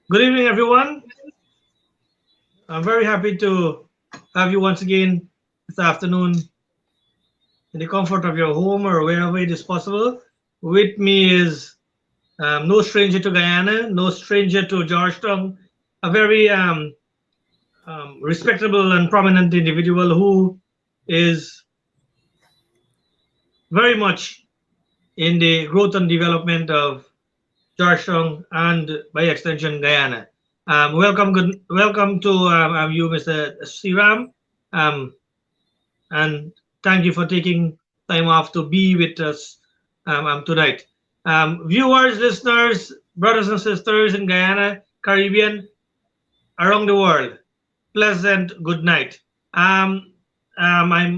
Good evening, everyone. I'm very happy to have you once again this afternoon in the comfort of your home or wherever it is possible. With me is no stranger to Guyana, no stranger to Georgetown, a very respectable and prominent individual who is very much in the growth and development of Georgetown and by extension Guyana. Welcome to you, Mr. Siram. Um, and thank you for taking time off to be with us tonight. Viewers, listeners, brothers and sisters in Guyana, Caribbean, around the world, pleasant good night. I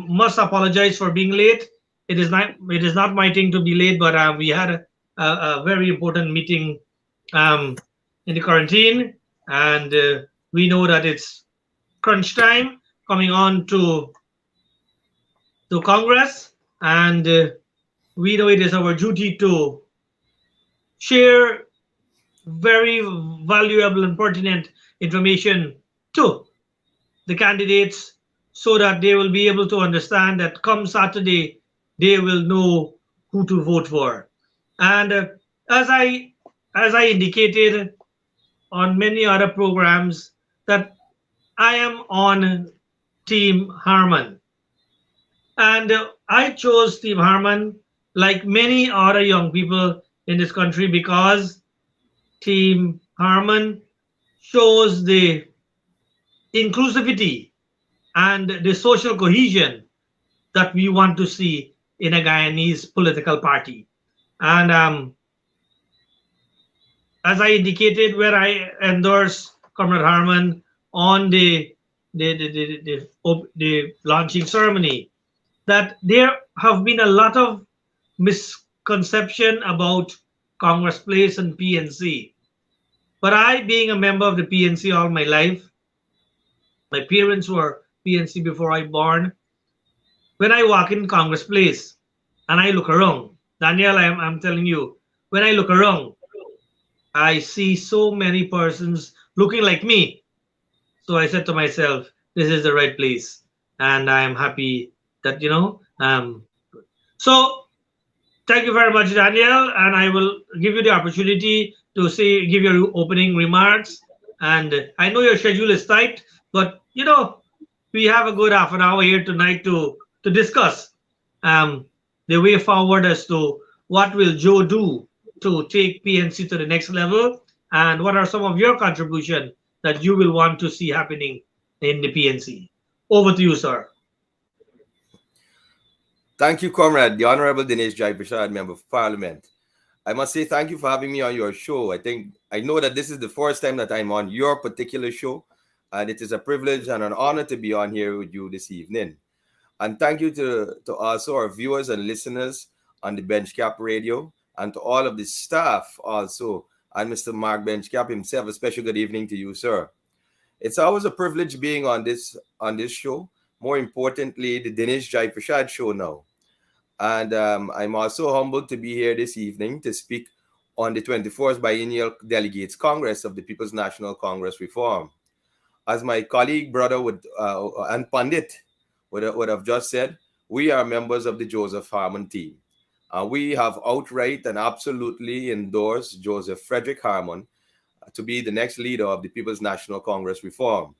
must apologize for being late. It is not my thing to be late, but we had a very important meeting um, in the quarantine, and we know that it's crunch time coming on to Congress, and we know it is our duty to share very valuable and pertinent information to the candidates so that they will be able to understand that come Saturday they will know who to vote for. And as I as I indicated on many other programs that I am on Team Harman. And I chose Steve Harman, like many other young people in this country, because Team Harman shows the inclusivity and the social cohesion that we want to see in a Guyanese political party. And as I indicated, where I endorse Comrade Harman on the launching ceremony, that there have been a lot of misconception about Congress Place and PNC. But I, being a member of the PNC all my life, my parents were PNC before I born. When I walk in Congress Place and I look around, Daniel, I'm telling you, when I look around, I see so many persons looking like me. So I said to myself, this is the right place. And I'm happy that, so thank you very much, Daniel, and I will give you the opportunity to give your opening remarks. And I know your schedule is tight, but we have a good half an hour here tonight to discuss um, the way forward as to what will Joe do to take PNC to the next level, and what are some of your contribution that you will want to see happening in the PNC. Over to you, sir. Thank you, Comrade, the Honorable Dinesh Jaiprashad, Member of Parliament. I must say thank you for having me on your show. I know that this is the first time that I'm on your particular show, and it is a privilege and an honor to be on here with you this evening. And thank you to also our viewers and listeners on the Benchcap Radio, and to all of the staff also, and Mr. Mark Benchcap himself. A special good evening to you, sir. It's always a privilege being on this show. More importantly, the Dinesh Jaiprashad show now. And I'm also humbled to be here this evening to speak on the 24th Biennial Delegates Congress of the People's National Congress Reform. As my colleague, brother, and Pandit would have just said, we are members of the Joseph Harmon team. We have outright and absolutely endorsed Joseph Frederick Harmon to be the next leader of the People's National Congress Reform.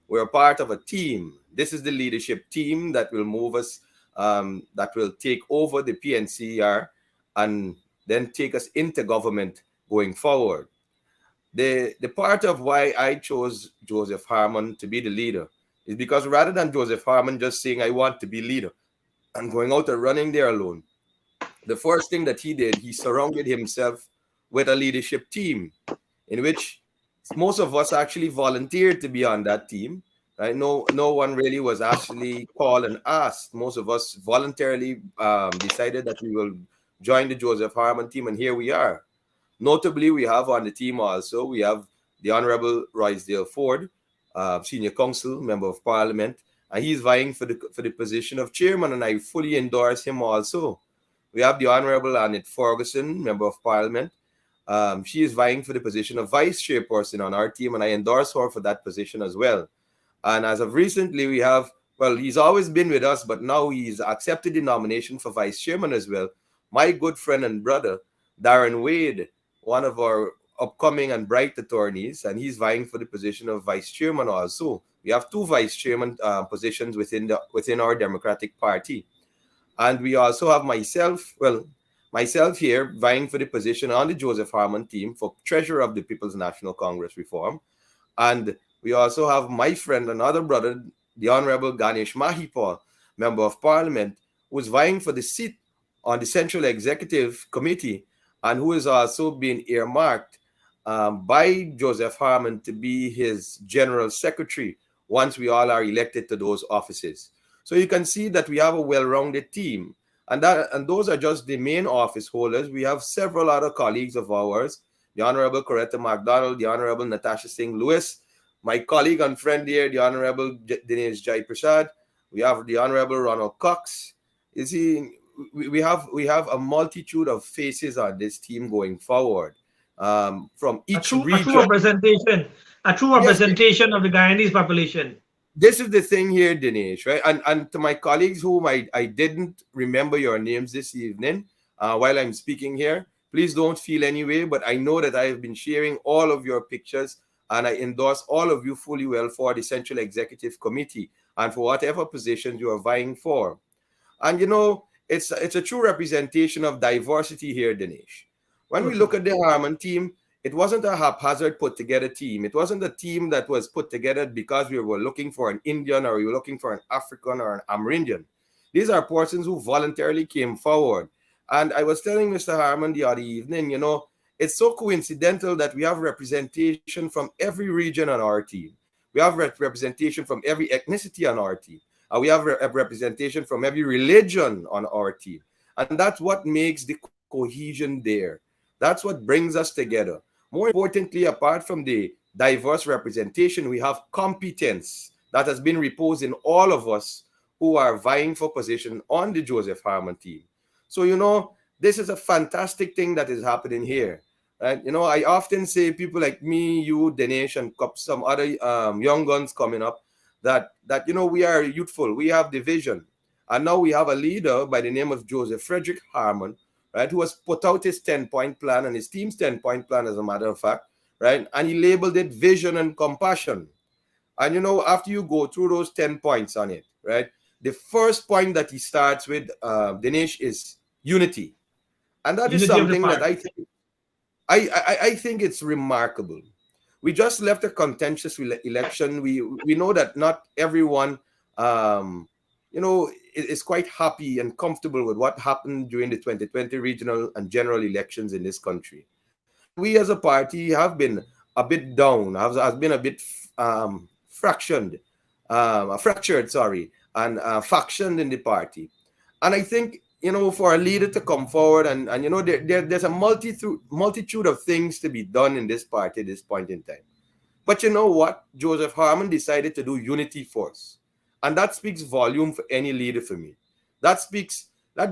We're part of a team. This is the leadership team that will move us, that will take over the PNCR and then take us into government going forward. The part of why I chose Joseph Harmon to be the leader is because rather than Joseph Harmon just saying, I want to be leader and going out and running there alone, the first thing that he did, he surrounded himself with a leadership team in which most of us actually volunteered to be on that team. Right? No one really was actually called and asked. Most of us voluntarily decided that we will join the Joseph Harmon team, and here we are. Notably, we have on the team also, we have the Honorable Roysdale Ford, Senior Counsel, Member of Parliament, and he's vying for the position of chairman, and I fully endorse him also. We have the Honorable Annette Ferguson, Member of Parliament. She is vying for the position of vice chairperson on our team, and I endorse her for that position as well. And as of recently, we have, well, he's always been with us, but now he's accepted the nomination for vice chairman as well. My good friend and brother, Darren Wade, one of our upcoming and bright attorneys, and he's vying for the position of vice chairman also. We have two vice chairman positions within our Democratic Party. And we also have myself here vying for the position on the Joseph Harmon team for treasurer of the People's National Congress Reform. And we also have my friend, another brother, the Honorable Dinesh Mahipal, Member of Parliament, who is vying for the seat on the Central Executive Committee and who is also being earmarked by Joseph Harmon to be his General Secretary once we all are elected to those offices. So you can see that we have a well-rounded team. And those are just the main office holders. We have several other colleagues of ours, the Honorable Coretta MacDonald, the Honorable Natasha Singh Lewis, my colleague and friend here, the Honorable Dinesh Jaiprashad. We have the Honorable Ronald Cox. You see, we have a multitude of faces on this team going forward from each A true region. representation, a true Yes, representation of the Guyanese population. this is the thing here, Dinesh, right? And to my colleagues whom I didn't remember your names this evening while I'm speaking here, please don't feel any way, but I know that I have been sharing all of your pictures and I endorse all of you fully well for the Central Executive Committee and for whatever positions you are vying for. And it's a true representation of diversity here, Dinesh. When So we look true. at the Harmon team, it wasn't a haphazard put together team. It wasn't a team that was put together because we were looking for an Indian or we were looking for an African or an Amerindian. These are persons who voluntarily came forward. And I was telling Mr. Harmon the other evening, it's so coincidental that we have representation from every region on our team. We have representation from every ethnicity on our team. We have representation from every religion on our team. And that's what makes the cohesion there. That's what brings us together. More importantly, apart from the diverse representation, we have competence that has been reposed in all of us who are vying for position on the Joseph Harmon team. So, this is a fantastic thing that is happening here. Right? I often say people like me, you, Dinesh, and some other young guns coming up that we are youthful, we have the vision, and now we have a leader by the name of Joseph Frederick Harmon, right, who has put out his 10-point plan and his team's 10-point plan, as a matter of fact, right, and he labeled it vision and compassion. And after you go through those 10 points on it, right, the first point that he starts with, Dinesh, is unity, and that is Unity of the something that party. I think it's remarkable. We just left a contentious election. We know that not everyone, is quite happy and comfortable with what happened during the 2020 regional and general elections in this country. And we as a party have been a bit down, has been a bit fractured, sorry, and factioned in the party. And I think, for a leader to come forward and there's a multitude of things to be done in this party at this point in time. But you know what? Joseph Harmon decided to do unity first. And that speaks volume for any leader for me. That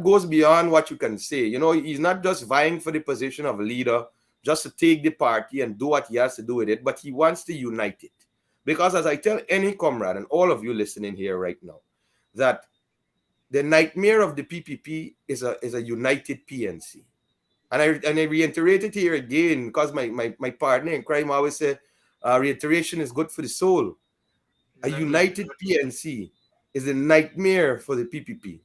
goes beyond what you can say. He's not just vying for the position of leader just to take the party and do what he has to do with it, but he wants to unite it. Because as I tell any comrade and all of you listening here right now, that the nightmare of the PPP is a united PNC. And I reiterate it here again because my partner in crime always said, reiteration is good for the soul. A Exactly. united PNC is a nightmare for the PPP.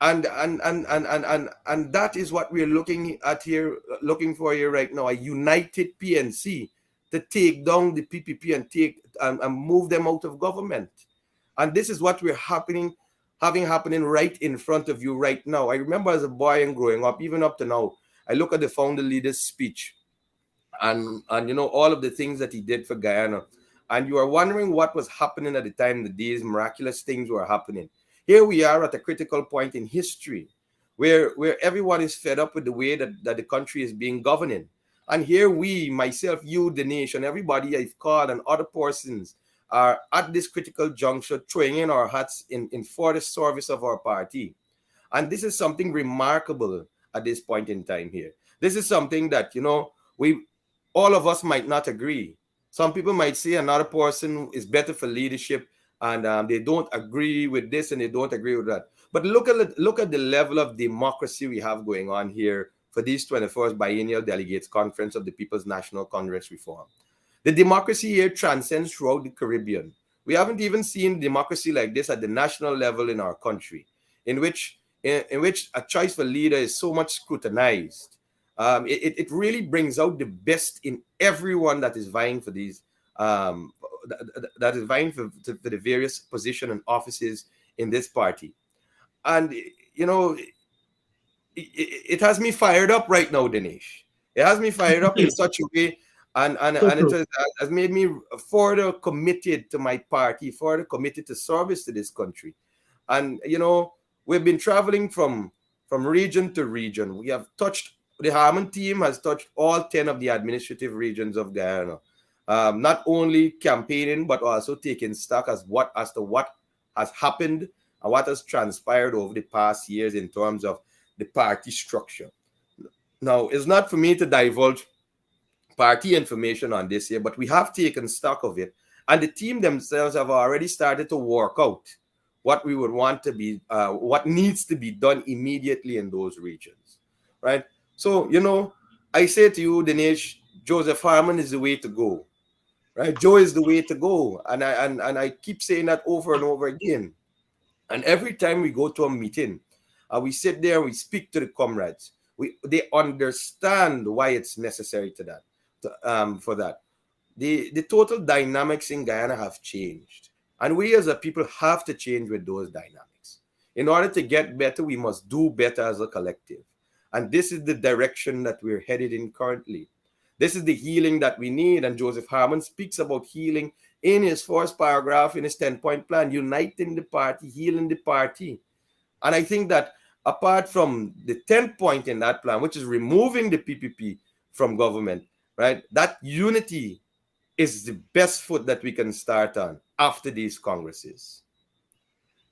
And that is what we're looking for here right now, a united PNC to take down the PPP and move them out of government. And this is what we're having happening right in front of you right now. I remember as a boy and growing up, even up to now, I look at the founder leader's speech and all of the things that he did for Guyana. And you are wondering what was happening at the time that these miraculous things were happening. Here we are at a critical point in history where everyone is fed up with the way that the country is being governed. And here we, myself, you, the nation, everybody I've called and other persons are at this critical juncture throwing in our hats in for the service of our party. And this is something remarkable at this point in time here. This is something that, we all of us might not agree. Some people might say another person is better for leadership, and they don't agree with this and they don't agree with that. But look at the level of democracy we have going on here for this 21st Biennial Delegates Conference of the People's National Congress Reform. The democracy here transcends throughout the Caribbean. We haven't even seen democracy like this at the national level in our country, in which a choice for leader is so much scrutinized. It really brings out the best in everyone that is vying for these, that is vying for the various positions and offices in this party. And it has me fired up right now, Dinesh. It has me fired up in such a way, So and it true. has made me further committed to my party, further committed to service to this country. And we've been traveling from region to region. We have touched the Harmon team has touched all 10 of the administrative regions of Guyana. Not only campaigning but also taking stock as to what has happened and what has transpired over the past years in terms of the party structure. Now, it's not for me to divulge party information on this here, but we have taken stock of it. And the team themselves have already started to work out what we would want to be, what needs to be done immediately in those regions, right? So, I say to you, Dinesh, Joseph Harmon is the way to go, right? Joe is the way to go. And I keep saying that over and over again. And every time we go to a meeting, we sit there, we speak to the comrades. They understand why it's necessary for that. The total dynamics in Guyana have changed. And we as a people have to change with those dynamics. In order to get better, we must do better as a collective. And this is the direction that we're headed in currently. This is the healing that we need. And Joseph Harmon speaks about healing in his first paragraph in his 10-point plan, uniting the party, healing the party. And I think that apart from the 10th point in that plan, which is removing the PPP from government, right, that unity is the best foot that we can start on after these congresses.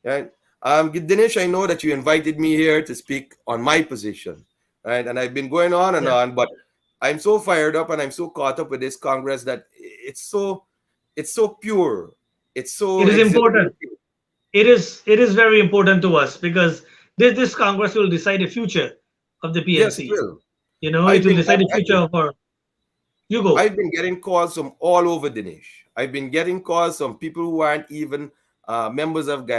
Right? Dinesh, I know that you invited me here to speak on my position, right? And I've been going on and Yeah. on, but I'm so fired up and I'm so caught up with this Congress that it's so pure, it's so It is important. exhilarating. It is very important to us because this Congress will decide the future of the Yes, it PNC. will. It I've will been decide the future of our. You go. I've been getting calls from all over Dinesh. I've been getting calls from people who aren't even members of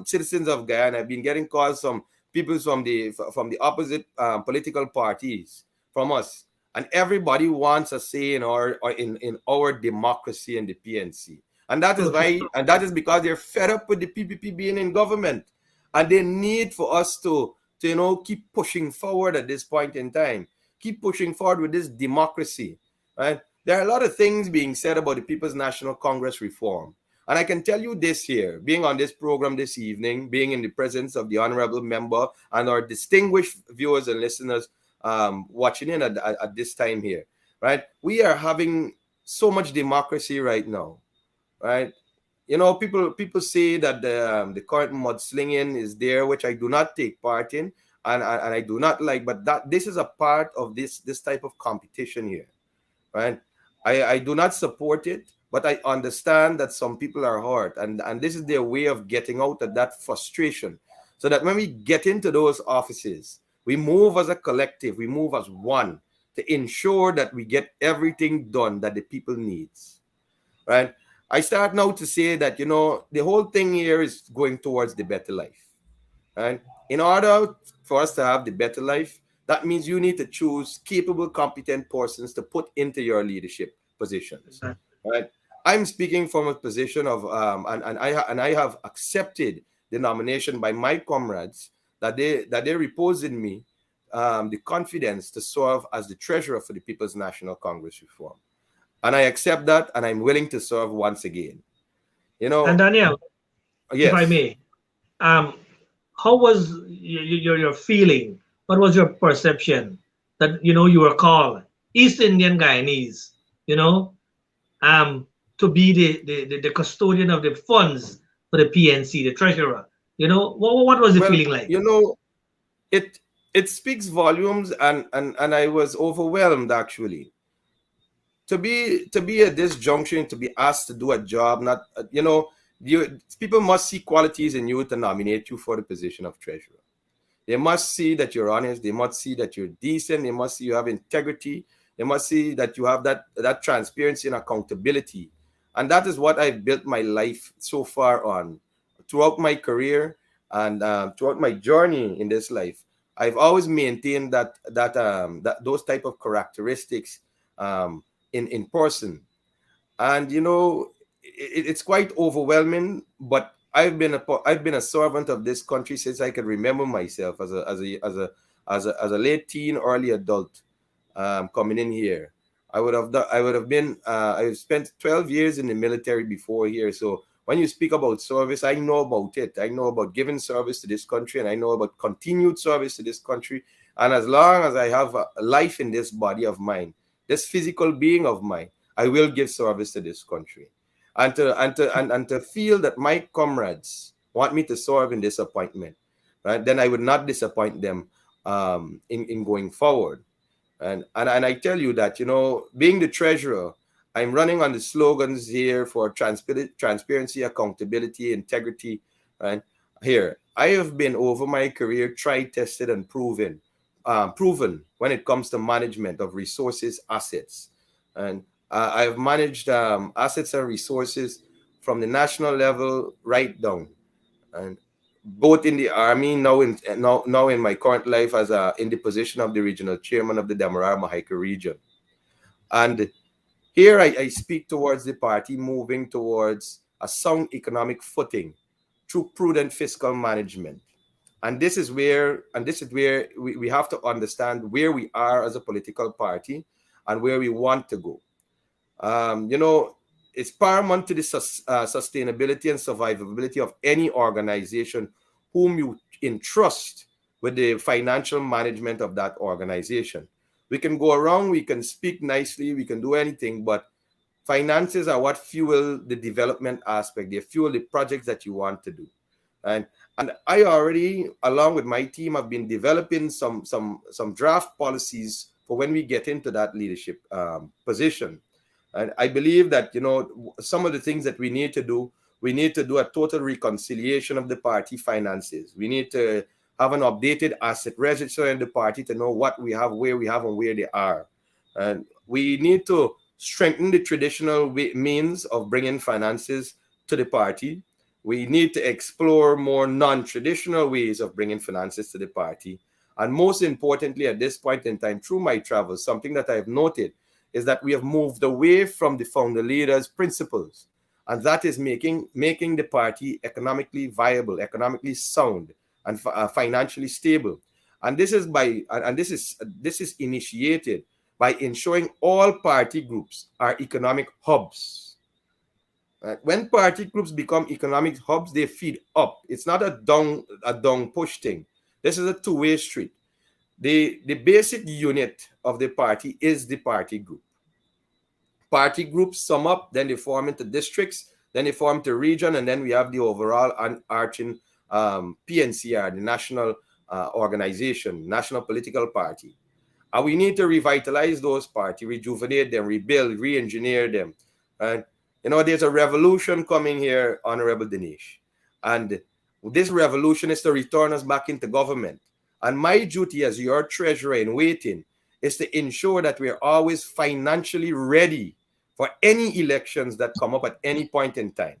citizens of Guyana. I've been getting calls from people from the opposite political parties from us, and everybody wants a say in our democracy in the PNC, and that is So true. why, and that is because they're fed up with the PPP being in government, and they need for us to keep pushing forward at this point in time, keep pushing forward with this democracy. Right? There are a lot of things being said about the People's National Congress reform. And I can tell you this here, being on this program this evening, being in the presence of the honorable member and our distinguished viewers and listeners watching in at this time here, right? We are having so much democracy right now, right? People say that the current mudslinging is there, which I do not take part in, and I do not like, but that this is a part of this type of competition here, right? I do not support it, but I understand that some people are hurt, and this is their way of getting out of that frustration. So that when we get into those offices, we move as a collective, we move as one to ensure that we get everything done that the people needs, right? I start now to say that, the whole thing here is going towards the better life, right? In order for us to have the better life, that means you need to choose capable, competent persons to put into your leadership positions, right? I'm speaking from a position of, and I have accepted the nomination by my comrades that they repose in me the confidence to serve as the treasurer for the People's National Congress Reform, and I accept that, and I'm willing to serve once again. You And know, Daniel, if I yes. may, um, how was your feeling? What was your perception that you were called East Indian Guyanese, you know, um, to be the custodian of the funds for the PNC, the treasurer? What was the Well, feeling like? you know, it it speaks volumes, and I was overwhelmed actually to be at this junction, to be asked to do a job. Not you people must see qualities in you to nominate you for the position of treasurer. They must see that you're honest. They must see that you're decent. They must see you have integrity. They must see that you have that transparency and accountability. And that is what I've built my life so far on, throughout my career, and throughout my journey in this life. I've always maintained that those type of characteristics in person. And it's quite overwhelming, but I've been a servant of this country since I can remember myself, as a late teen, early adult, coming in here. I would have been I spent 12 years in the military before here. So when you speak about service, I know about it. I know about giving service to this country, and I know about continued service to this country. And as long as I have a life in this body of mine, this physical being of mine, I will give service to this country. And to feel that my comrades want me to serve in this appointment, right? Then I would not disappoint them in going forward. And I tell you that, being the treasurer, I'm running on the slogans here for transparency, accountability, integrity. Right here, I have been over my career tried, tested, and proven when it comes to management of resources, assets, and I've managed assets and resources from the national level right down, and both in the army, now in my current life as in the position of the regional chairman of the Demerara Mahaica region. And here I speak towards the party moving towards a sound economic footing through prudent fiscal management. And this is where we have to understand where we are as a political party and where we want to go. um, you know, it's paramount to the sustainability and survivability of any organization whom you entrust with the financial management of that organization. We can go around, we can speak nicely, we can do anything, but finances are what fuel the development aspect. They fuel the projects that you want to do. And I already, along with my team, have been developing some draft policies for when we get into that leadership position. And I believe that, some of the things that we need to do a total reconciliation of the party finances. We need to have an updated asset register in the party to know what we have, where we have, and where they are. And we need to strengthen the traditional means of bringing finances to the party. We need to explore more non-traditional ways of bringing finances to the party. And most importantly, at this point in time, through my travels, something that I've noted is that we have moved away from the founder leaders' principles, and that is making the party economically viable, economically sound, and financially stable. And this is initiated by ensuring all party groups are economic hubs. Right? When party groups become economic hubs, they feed up. It's not a down push thing. This is a two-way street. The basic unit of the party is the party group. Party groups sum up, then they form into districts, then they form to region, and then we have the overall arching PNCR, the national organization, national political party. And we need to revitalize those parties, rejuvenate them, rebuild, re-engineer them. And there's a revolution coming here, Honorable Dinesh. And this revolution is to return us back into government. And my duty as your treasurer in waiting is to ensure that we're always financially ready for any elections that come up at any point in time.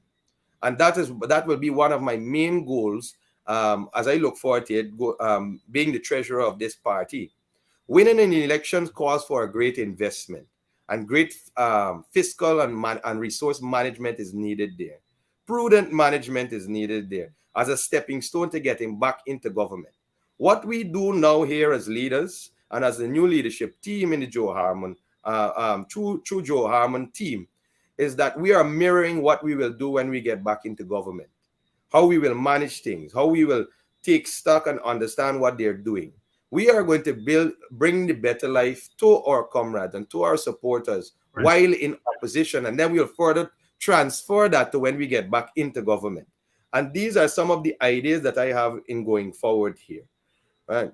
And that will be one of my main goals as I look forward to it, being the treasurer of this party. Winning an election calls for a great investment, and great fiscal and resource management is needed there. Prudent management is needed there as a stepping stone to getting back into government. What we do now here as leaders and as the new leadership team in the Joe Harmon, true Joe Harmon team, is that we are mirroring what we will do when we get back into government, how we will manage things, how we will take stock and understand what they're doing. We are going to bring the better life to our comrades and to our supporters while in opposition, and then we'll further transfer that to when we get back into government. And these are some of the ideas that I have in going forward here. Right?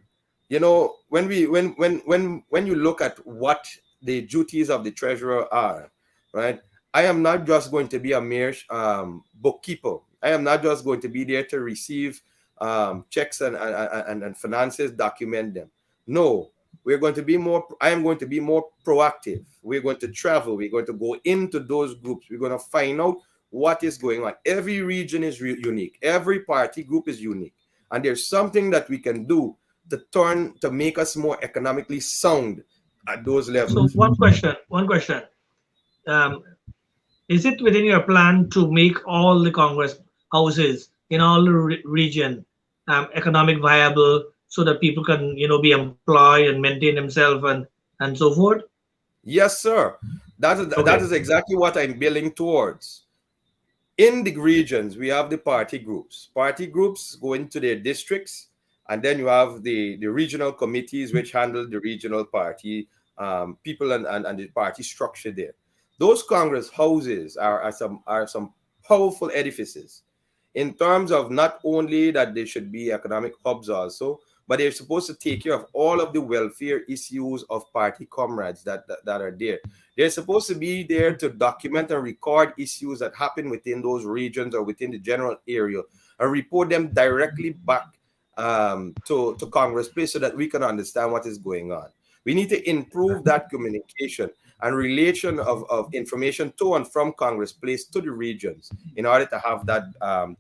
you know, when you look at what the duties of the treasurer are, right? I am not just going to be a mere bookkeeper. I am not just going to be there to receive checks and finances, document them. No, we're going to be more. I am going to be more proactive. We're going to travel. We're going to go into those groups. We're going to find out what is going on. Every region is unique. Every party group is unique, and there's something that we can do to make us more economically sound at those So levels. one question. Um, is it within your plan to make all the Congress houses in all the region economic viable so that people can, be employed and maintain themselves and so forth? Yes, sir. That Okay. is exactly what I'm building towards. In the regions, we have the party groups. Party groups go into their districts, and then you have the regional committees which handle the regional party people and the party structure there. Those Congress houses are some powerful edifices in terms of not only that they should be economic hubs also, but they're supposed to take care of all of the welfare issues of party comrades that are there. They're supposed to be there to document and record issues that happen within those regions or within the general area and report them directly back to Congress Place so that we can understand what is going on. We need to improve that communication and relation of information to and from Congress Place to the regions in order to have that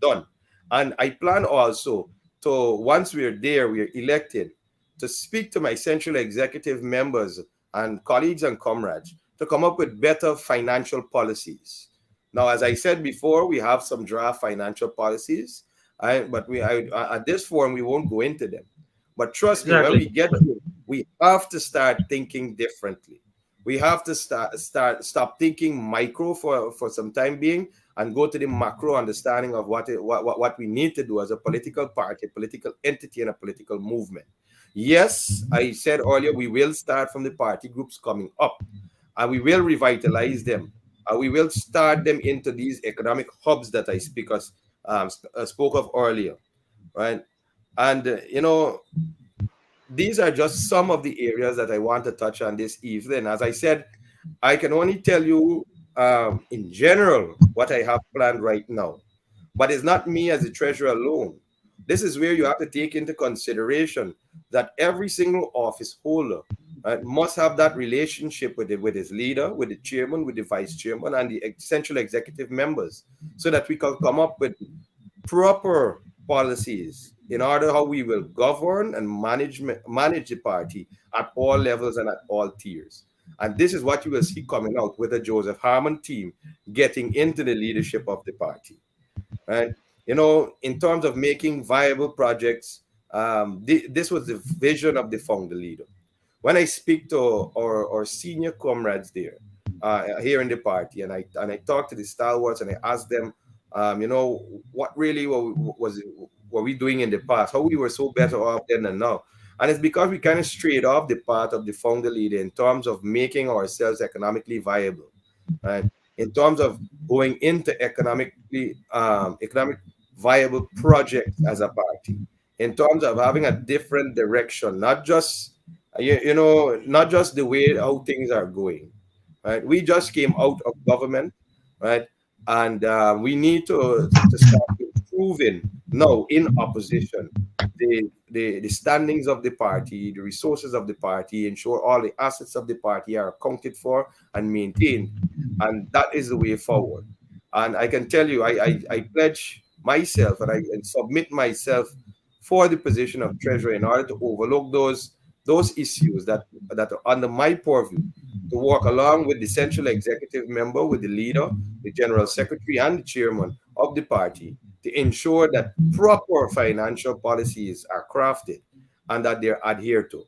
done. And I plan also to, once we're there, we're elected, to speak to my central executive members and colleagues and comrades to come up with better financial policies. Now, as I said before, we have some draft financial policies, but at this forum, we won't go into them. But trust me, when Exactly. we get to it, we have to start thinking differently. We have to stop thinking micro for some time being and go to the macro understanding of what we need to do as a political party, a political entity, and a political movement. Yes, I said earlier, we will start from the party groups coming up and we will revitalize them. We will start them into these economic hubs that spoke of earlier, right? And, these are just some of the areas that I want to touch on this evening. As I said, I can only tell you in general what I have planned right now. But it's not me as a treasurer alone. This is where you have to take into consideration that every single office holder must have that relationship with his leader, with the chairman, with the vice chairman, and the essential executive members, so that we can come up with proper policies in order how we will govern and manage the party at all levels and at all tiers. And this is what you will see coming out with the Joseph Harmon team getting into the leadership of the party. Right? In terms of making viable projects, this was the vision of the founder leader. When I speak to our senior comrades there, here in the party, and I talk to the stalwarts and I ask them, what really were we doing in the past? How we were so better off then and now? And it's because we kind of strayed off the path of the founder leader in terms of making ourselves economically viable, right? In terms of going into economic viable projects as a party, in terms of having a different direction, not just not just the way how things are going, right? We just came out of government, right? And we need to start improving now in opposition the standings of the party, the resources of the party, ensure all the assets of the party are accounted for and maintained. And that is the way forward. And I can tell you, I pledge myself and submit myself for the position of treasurer in order to overlook those issues that are under my purview, to work along with the central executive member, with the leader, the general secretary, and the chairman of the party to ensure that proper financial policies are crafted and that they're adhered to.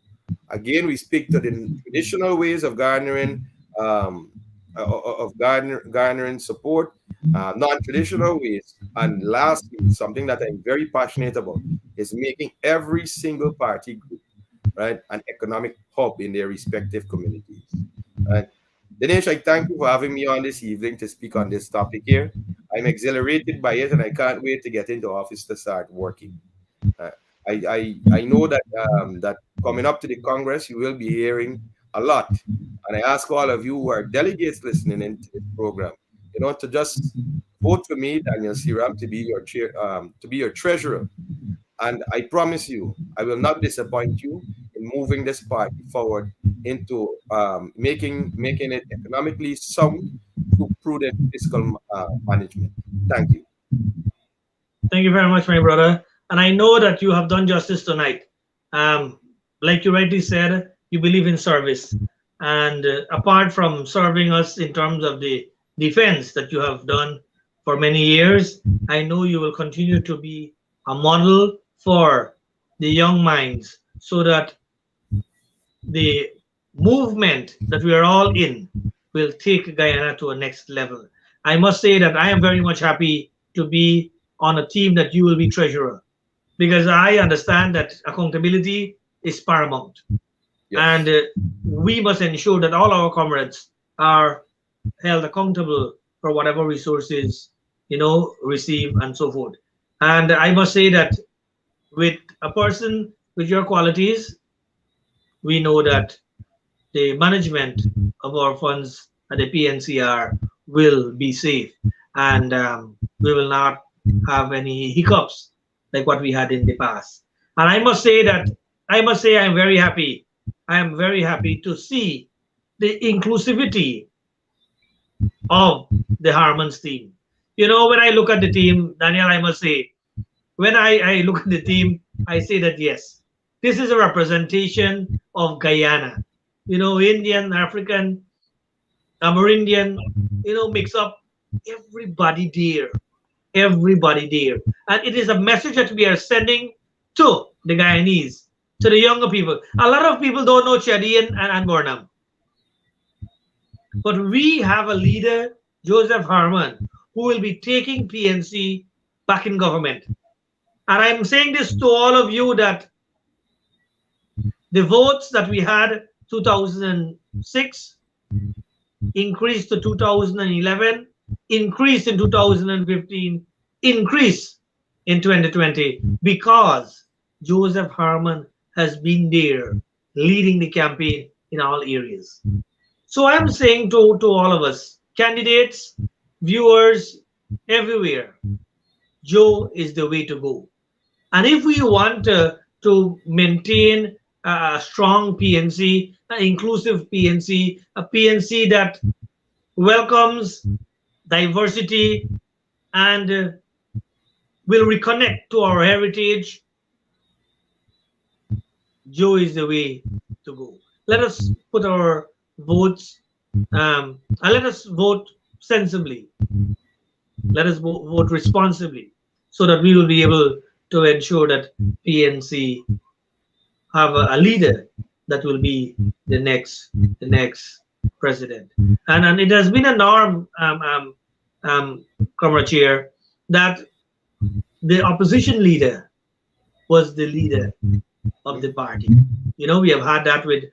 Again, we speak to the traditional ways of um, garnering support, non-traditional ways, and lastly, something that I'm very passionate about is making every single party group, right, an economic hub in their respective communities. Right. Dinesh, I thank you for having me on this evening to speak on this topic here. I'm exhilarated by it, and I can't wait to get into office to start working. Uh, I know that coming up to the Congress, you will be hearing a lot. And I ask all of you who are delegates listening into this program, to just vote for me, Daniel Siram, to be your treasurer. And I promise you, I will not disappoint you in moving this party forward into making it economically sound through prudent fiscal management. Thank you. Thank you very much, my brother. And I know that you have done justice tonight. Um, like you rightly said, you believe in service. And apart from serving us in terms of the defense that you have done for many years, I know you will continue to be a model for the young minds so that the movement that we are all in will take Guyana to a next level. I must say that I am very much happy to be on a team that you will be treasurer because I understand that accountability is paramount. And Yes. we must ensure that all our comrades are held accountable for whatever resources, receive and so forth. And I must say that with a person with your qualities, we know that the management of our funds at the PNCR will be safe and we will not have any hiccups like what we had in the past. And I must say I'm very happy. I am very happy to see the inclusivity of the Harmons team. When I look at the team, Daniel, I must say, when I look at the team, I say that yes, this is a representation of Guyana. Indian, African, Amerindian, mix up everybody there. Everybody there. And it is a message that we are sending to the Guyanese, to the younger people. A lot of people don't know Chadi and Bornam. But we have a leader, Joseph Harman, who will be taking PNC back in government. And I'm saying this to all of you that the votes that we had 2006 increased to 2011, increased in 2015, increase in 2020 because Joseph Harman has been there leading the campaign in all areas. So I'm saying to all of us, candidates, viewers, everywhere, Joe is the way to go. And if we want to maintain a strong PNC, an inclusive PNC, a PNC that welcomes diversity and will reconnect to our heritage, Joe is the way to go. Let us put our votes and let us vote sensibly. Let us vote responsibly so that we will be able to ensure that PNC have a leader that will be the next president. And it has been a norm, Comrade Chair, that the opposition leader was the leader of the party. We have had that with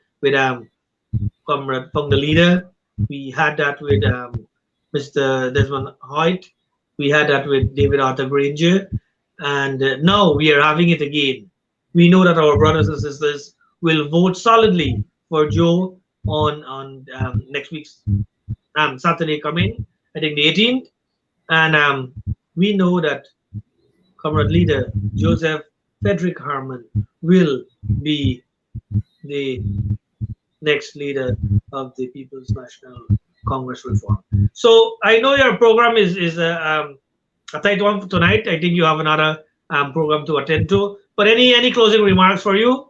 Comrade Pong the leader. We had that with Mr. Desmond Hoyt. We had that with David Arthur Granger. And now we are having it again. We know that our brothers and sisters will vote solidly for Joe on next week's Saturday coming, I think the 18th. And we know that Comrade Leader Joseph Frederick Harman will be the next leader of the People's National Congress Reform. So I know your program is a tight one for tonight. I think you have another program to attend to. But any closing remarks for you?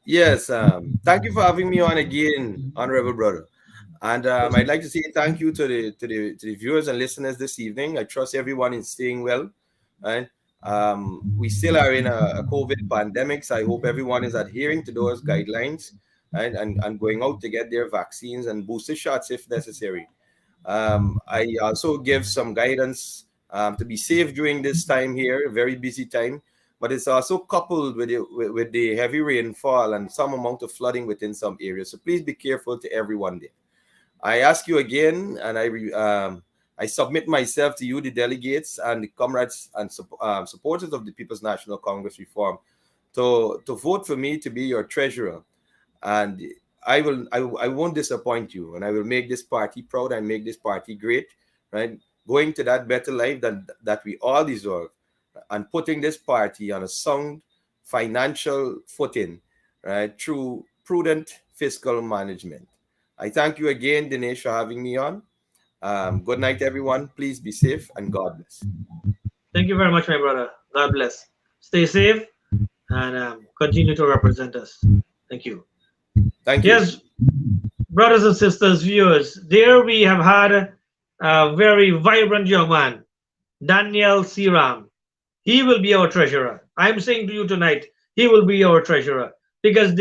Yes. Thank you for having me on again, honorable brother. And I'd like to say thank you to the viewers and listeners this evening. I trust everyone is staying well. Right? We still are in a COVID pandemic, so I hope everyone is adhering to those guidelines, right? And going out to get their vaccines and booster shots if necessary. I also give some guidance to be safe during this time here, a very busy time, but it's also coupled with the heavy rainfall and some amount of flooding within some areas. So please be careful to everyone there. I ask you again, and I submit myself to you, the delegates and the comrades and supporters of the People's National Congress Reform, to vote for me to be your treasurer, and I won't disappoint you, and I will make this party proud and make this party great, right? Going to that better life that we all deserve, and putting this party on a sound financial footing, right, through prudent fiscal management. I thank you again, Dinesh, for having me on. Good night, everyone. Please be safe and God bless. Thank you very much, my brother. God bless. Stay safe and continue to represent us. Thank you. Thank you. Yes, brothers and sisters, viewers, there we have had a very vibrant young man, Daniel Siram. He will be our treasurer. I'm saying to you tonight, he will be our treasurer because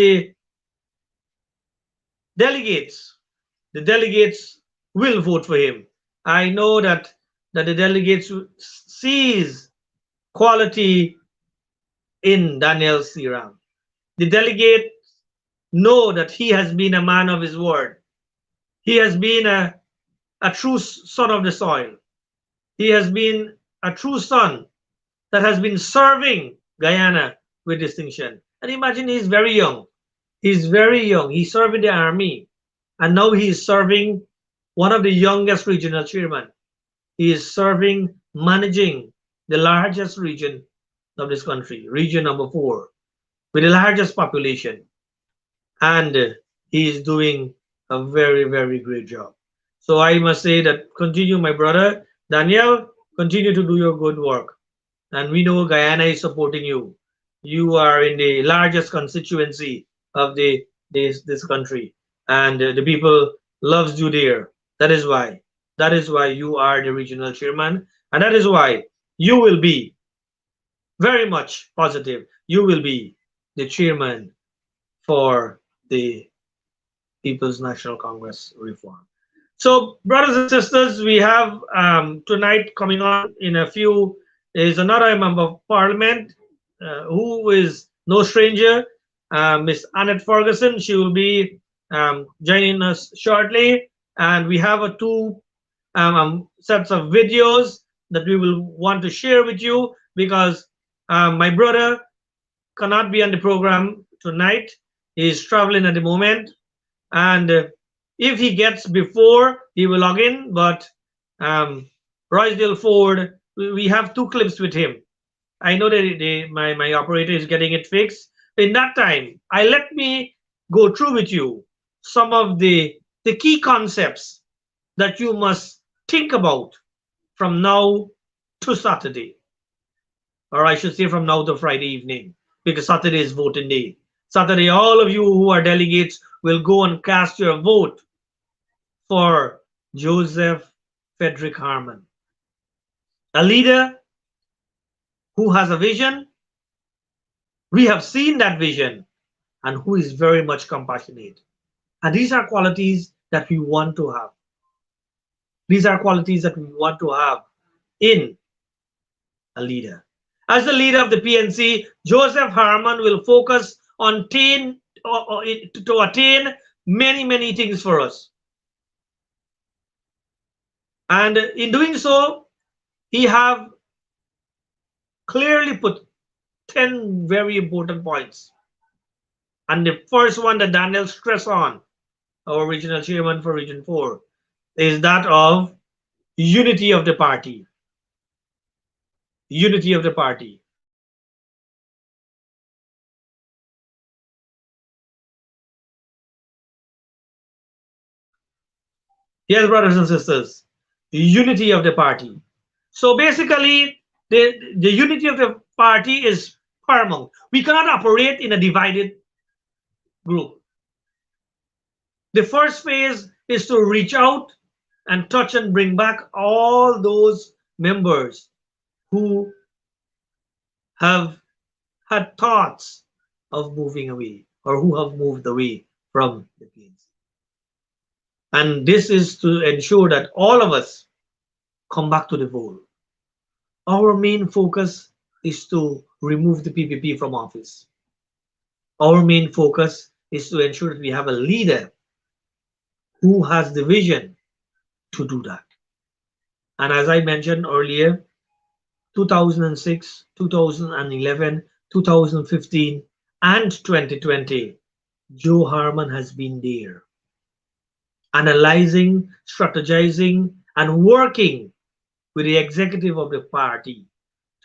delegates, the delegates will vote for him. I know that the delegates sees quality in Daniel Siram. The delegates know that he has been a man of his word. He has been a true son of the soil. He has been a true son that has been serving Guyana with distinction. And imagine he's very young. He's very young. He served in the army. And now he is serving one of the youngest regional chairmen. He is serving, managing the largest region of this country, region number 4, with the largest population. And he is doing a very, very great job. So I must say that continue, my brother. Daniel, continue to do your good work. And we know Guyana is supporting you. You are in the largest constituency of this country, and the people loves you there. That is why. That is why you are the regional chairman, and that is why you will be very much positive. You will be the chairman for the People's National Congress reform. So, brothers and sisters, we have tonight coming on in a few is another member of parliament who is no stranger, Miss Annette Ferguson. She will be joining us shortly, and we have two sets of videos that we will want to share with you because my brother cannot be on the program tonight. He is traveling at the moment, and if he gets before, he will log in. But Roysdale Ford, we have two clips with him. I know that my operator is getting it fixed. In that time, let me go through with you some of the key concepts that you must think about from now to Saturday, or I should say from now to Friday evening, because Saturday is voting day. Saturday, all of you who are delegates will go and cast your vote for Joseph Frederick Harmon, a leader who has a vision. We have seen that vision, and who is very much compassionate. And these are qualities that we want to have. These are qualities that we want to have in a leader. As the leader of the PNC, Joseph Harmon will focus on to attain many, many things for us. And in doing so, he have clearly put 10 very important points. And the first one that Daniel stressed on, our regional chairman for Region 4, is that of unity of the party. Unity of the party. Yes, brothers and sisters, unity of the party. So basically, the unity of the party is paramount. We cannot operate in a divided group. The first phase is to reach out and touch and bring back all those members who have had thoughts of moving away or who have moved away from the PNC. And this is to ensure that all of us come back to the fold. Our main focus is to remove the PPP from office. Our main focus is to ensure that we have a leader who has the vision to do that. And as I mentioned earlier, 2006, 2011, 2015 and 2020, Joe Harman has been there, analyzing, strategizing, and working with the executive of the party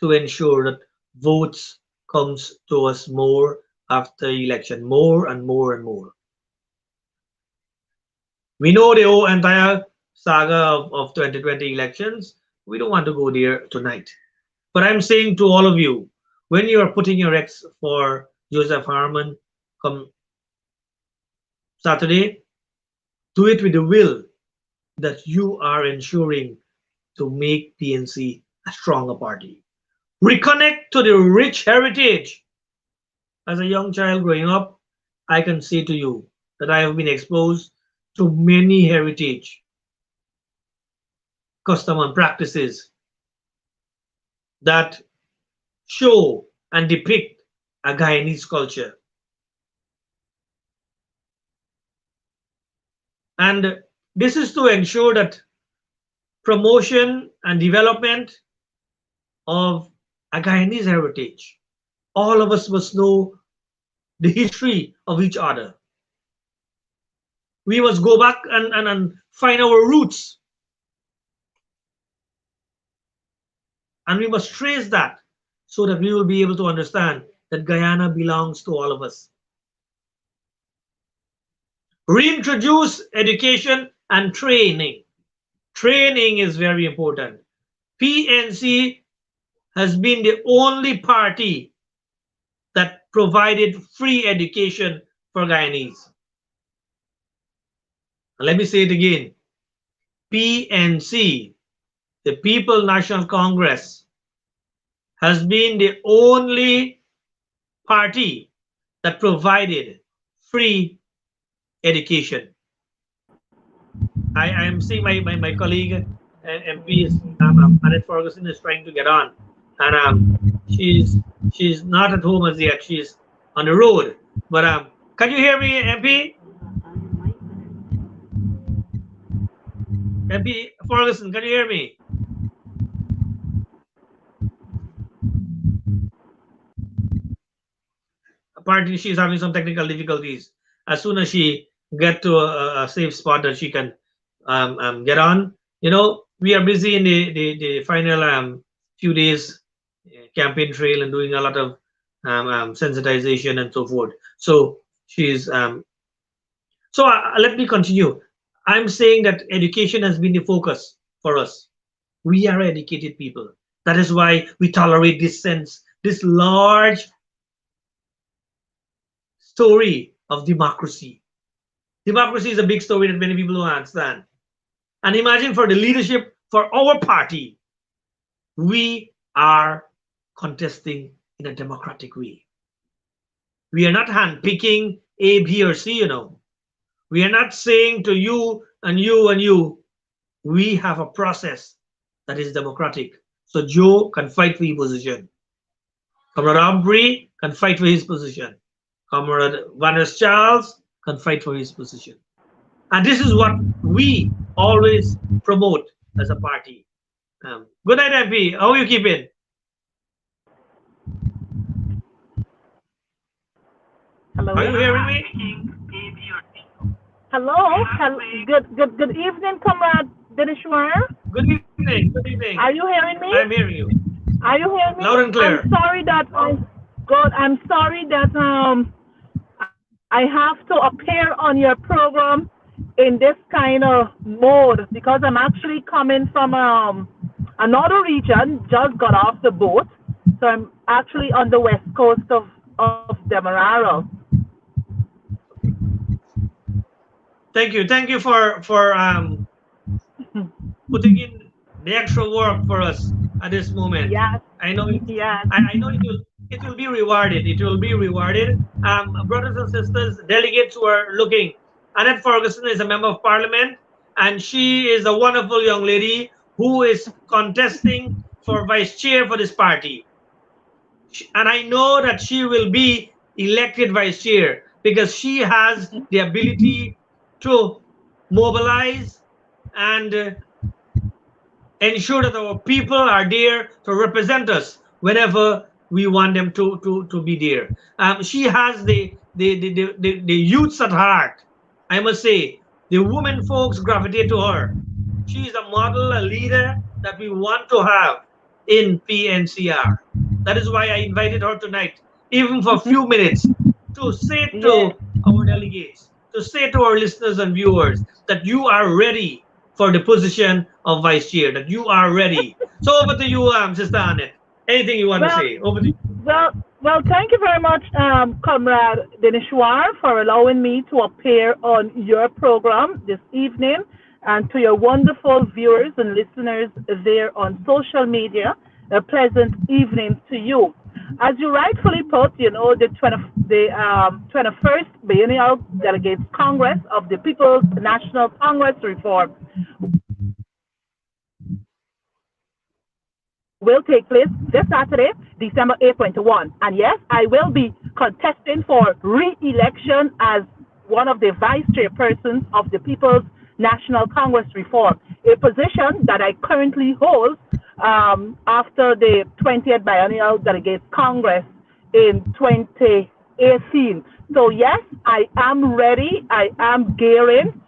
to ensure that votes comes to us more after election, more and more and more. We know the whole entire saga of 2020 elections. We don't want to go there tonight. But I'm saying to all of you, when you are putting your X for Joseph Harman come Saturday, do it with the will that you are ensuring to make PNC a stronger party. Reconnect to the rich heritage. As a young child growing up, I can say to you that I have been exposed to many heritage, custom and practices that show and depict a Guyanese culture. And this is to ensure that promotion and development of a Guyanese heritage. All of us must know the history of each other. We must go back and find our roots. And we must trace that so that we will be able to understand that Guyana belongs to all of us. Reintroduce education and training. Training is very important. PNC has been the only party that provided free education for Guyanese. Let me say it again. PNC, the People National Congress, has been the only party that provided free education. I am seeing my colleague MP is Annette Ferguson is trying to get on, and she's not at home as yet. She's on the road. But can you hear me, MP? MP Ferguson, can you hear me? Apparently, she's having some technical difficulties. As soon as she get to a safe spot that she can get on, we are busy in the final few days campaign trail and doing a lot of sensitization and so forth. So she's let me continue. I'm saying that education has been the focus for us. We are educated people. That is why we tolerate this large story of democracy. Democracy is a big story that many people don't understand. And imagine for the leadership for our party, we are contesting in a democratic way. We are not handpicking A, B, or C, We are not saying to you and you and you, we have a process that is democratic. So Joe can fight for his position. Comrade Aubrey can fight for his position. Comrade Vanessa Charles can fight for his position. And this is what we always promote as a party. Good night, MP. How are you keeping? Hello. Are you hearing me? Hello. Good evening, Comrade Dinesh. Good evening. Good evening. Are you hearing me? I'm hearing you. Are you hearing me? Loud and clear. I'm sorry that I have to appear on your program in this kind of mode because I'm actually coming from another region, just got off the boat. So I'm actually on the west coast of Demerara. Thank you. Thank you for putting in the extra work for us at this moment. Yes. I know. Yes. I know it will be rewarded. It will be rewarded. Brothers and sisters, delegates who are looking. Annette Ferguson is a member of parliament, and she is a wonderful young lady who is contesting for vice chair for this party. And I know that she will be elected vice chair because she has the ability to mobilize and ensure that our people are there to represent us whenever we want them to be there. She has the youths at heart. I must say, the women folks gravitate to her. She is a model, a leader that we want to have in PNCR. That is why I invited her tonight, even for a few minutes, to say Yeah. to our delegates, to say to our listeners and viewers that you are ready for the position of vice chair, that you are ready. So over to you, Sister Annette. Anything you want to Well, say? Over to you. well, well. Thank you very much, Comrade Dinesh, for allowing me to appear on your program this evening, and to your wonderful viewers and listeners there on social media. A pleasant evening to you. As you rightfully put, the 21st Biennial Delegates Congress of the People's National Congress Reform will take place this Saturday, December 8th, 2021. And yes, I will be contesting for re-election as one of the vice chairpersons of the People's National Congress Reform, a position that I currently hold after the 20th Biennial Delegates Congress in 2018. So yes, I am ready. I am gearing.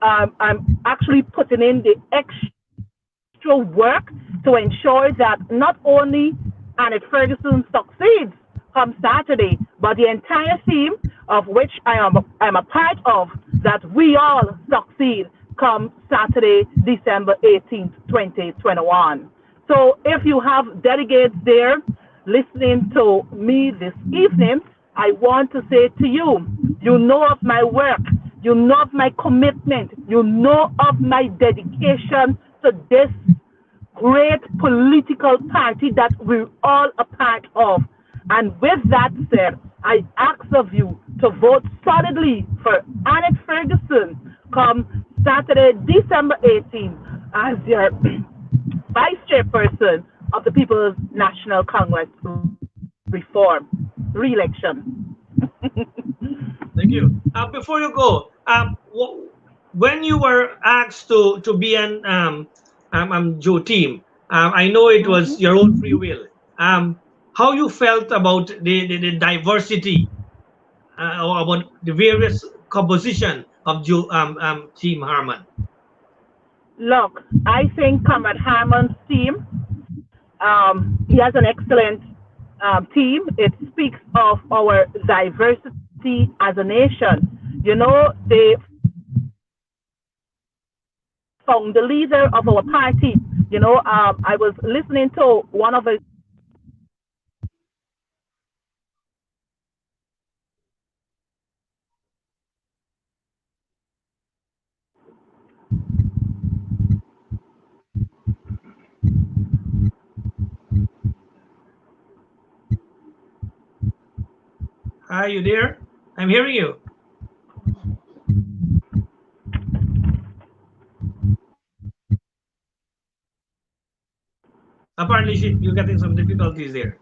I'm actually putting in the extra work to ensure that not only Annette Ferguson succeeds come Saturday, but the entire team of which I'm a part of, that we all succeed come Saturday, December 18th, 2021. So if you have delegates there listening to me this evening, I want to say to you, you know of my work, you know of my commitment, you know of my dedication to this great political party that we're all a part of. And with that said, I ask of you to vote solidly for Annette Ferguson come Saturday, December 18th, as your vice chairperson of the People's National Congress Reform re-election. Thank you. Before you go, when you were asked to be an Joe team, I know it was your own free will. How you felt about the diversity, or about the various composition of Joe Team Harman? Look, I think Comrade Harmon's team, he has an excellent team. It speaks of our diversity as a nation. You know, they found the leader of our party. You know, I was listening to one of his. Are you there? I'm hearing you. Apparently, you're getting some difficulties there.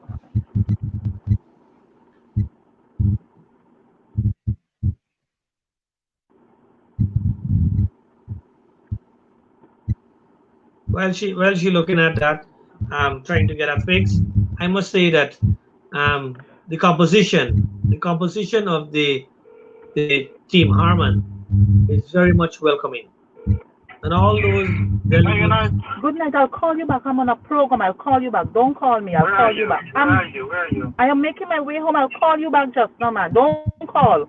While she looking at that, trying to get a fix, I must say that the composition of the Team Harman is very much welcoming, and all those delegates. Good night. I'll call you back. I'm on a program. I'll call you back. Don't call me. I'll call you back. Where are you? Where are you? I am making my way home. I'll call you back just now, man. Don't call.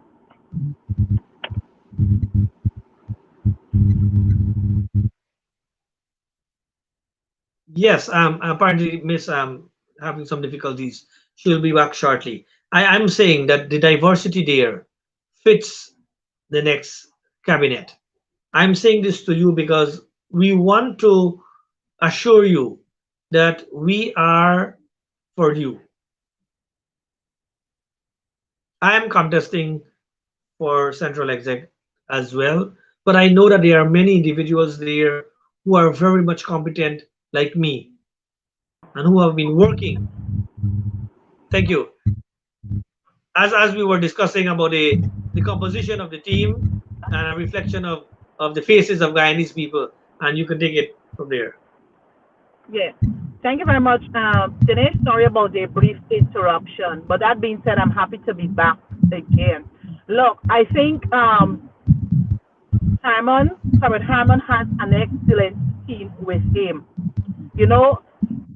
Yes, apparently Miss having some difficulties. She'll be back shortly. I'm saying that the diversity there fits the next cabinet. I'm saying this to you because we want to assure you that we are for you. I am contesting for Central Exec as well, but I know that there are many individuals there who are very much competent like me and who have been working. Thank you. As we were discussing about the composition of the team and a reflection of the faces of Guyanese people, and you can take it from there. Yeah. Thank you very much, Dinesh. Sorry about the brief interruption, but that being said, I'm happy to be back again. Look, I think Comrade Harmon has an excellent team with him. You know,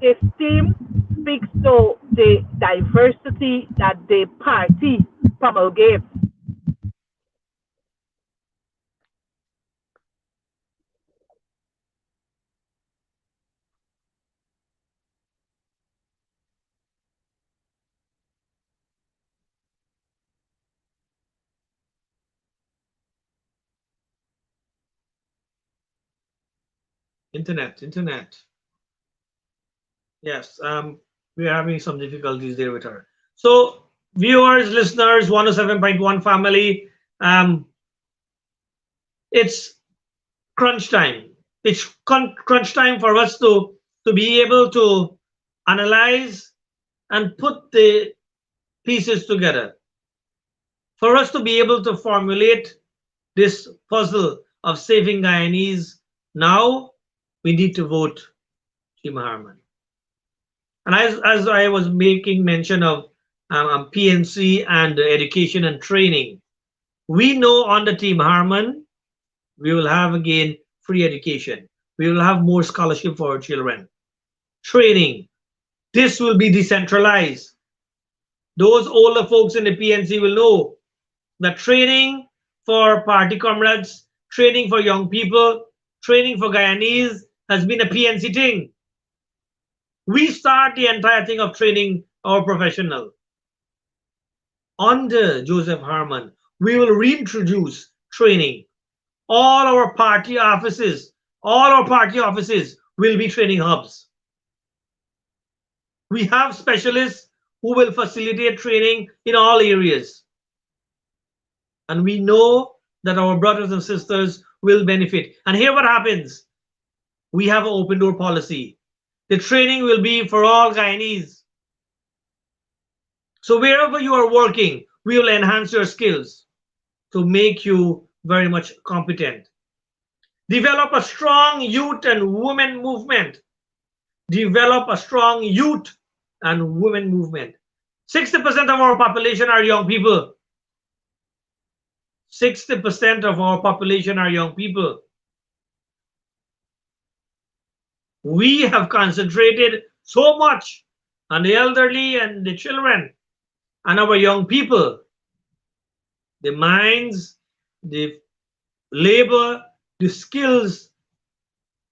his team speaks to the diversity that the party promulgates. Internet. Yes, we're having some difficulties there with her. So, viewers, listeners, 107.1 family, um, it's crunch time. It's crunch time for us to be able to analyze and put the pieces together. For us to be able to formulate this puzzle of saving Guyanese, now we need to vote Team Harman. And as I was making mention of PNC and education and training, we know on the Team Harman, we will have again free education. We will have more scholarship for our children. Training. This will be decentralized. Those older folks in the PNC will know that training for party comrades, training for young people, training for Guyanese has been a PNC thing. We start the entire thing of training our professional. Under Joseph Harman, we will reintroduce training. All our party offices will be training hubs. We have specialists who will facilitate training in all areas. And we know that our brothers and sisters will benefit. And here what happens. We have an open door policy. The training will be for all Guyanese. So wherever you are working, we will enhance your skills to make you very much competent. Develop a strong youth and women movement. Develop a strong youth and women movement. 60% of our population are young people. 60% of our population are young people. We have concentrated so much on the elderly and the children and our young people. The minds, the labor, the skills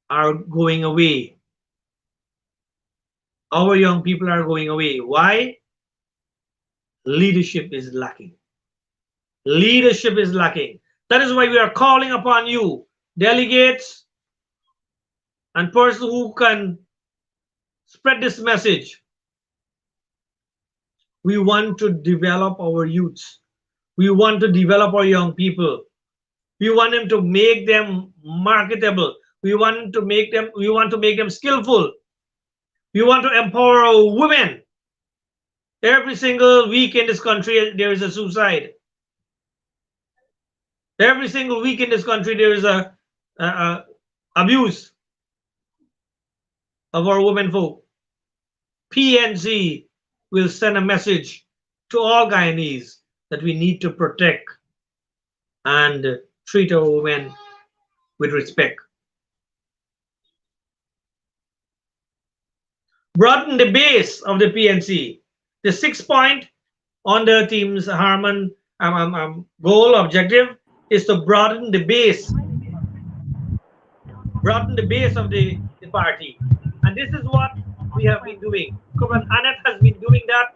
are going away. Our young people are going away. Why? Leadership is lacking. Leadership is lacking. That is why we are calling upon you, delegates and persons who can spread this message. We want to develop our youths. We want to develop our young people. We want them to make them marketable. We want to make them skillful. We want to empower our women. Every single week in this country, there is a suicide. Every single week in this country, there is a abuse of our women folk. PNC will send a message to all Guyanese that we need to protect and treat our women with respect. Broaden the base of the PNC. The 6 point on the team's Harman goal objective is to broaden the base of the party. And this is what we have been doing. Comrade Annette has been doing that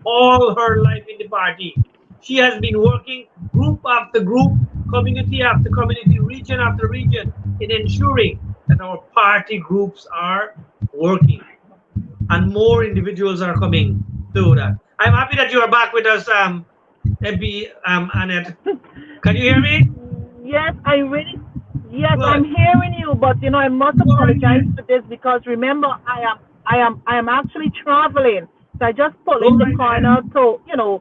all her life in the party. She has been working group after group, community after community, region after region in ensuring that our party groups are working. And more individuals are coming to that. I'm happy that you are back with us, MP Annette. Can you hear me? Yes, yes, Good. I'm hearing you, but I must apologize for this because remember I am actually traveling. So I just pulled in the corner to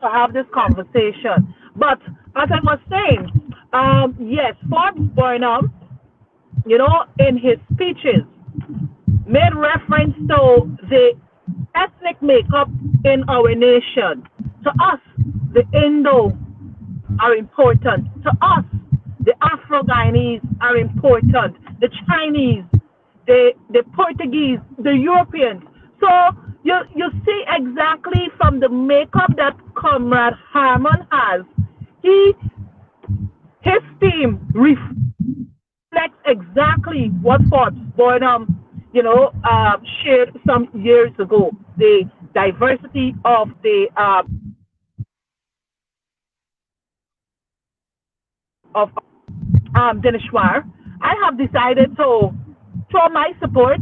have this conversation. But as I was saying, yes, Fort Burnham, in his speeches made reference to the ethnic makeup in our nation. To us, the Indo are important. To us, the Afro-Guyanese are important. The Chinese, the Portuguese, the Europeans. So you see exactly from the makeup that Comrade Harmon has, he his team reflects exactly what Forbes Burnham, shared some years ago. The diversity of the of Dinesh. I have decided to throw my support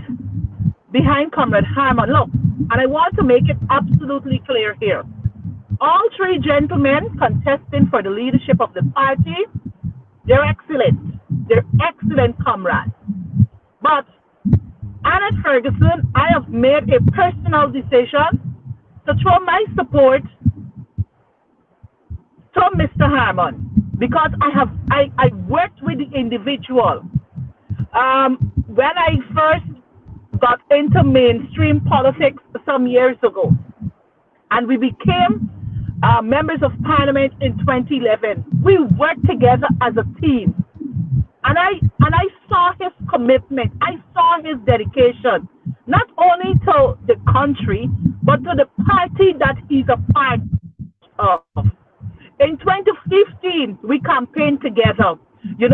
behind Comrade Harmon. Look, and I want to make it absolutely clear here. All three gentlemen contesting for the leadership of the party, they're excellent. They're excellent comrades. But Annette Ferguson, I have made a personal decision to throw my support to Mr. Harmon because I worked with the individual. When I first got into mainstream politics some years ago, and we became members of parliament in 2011. We worked together as a team, and I saw his commitment. I saw his dedication, not only to the country but to the party that he's a part of. In 2015, we campaigned together.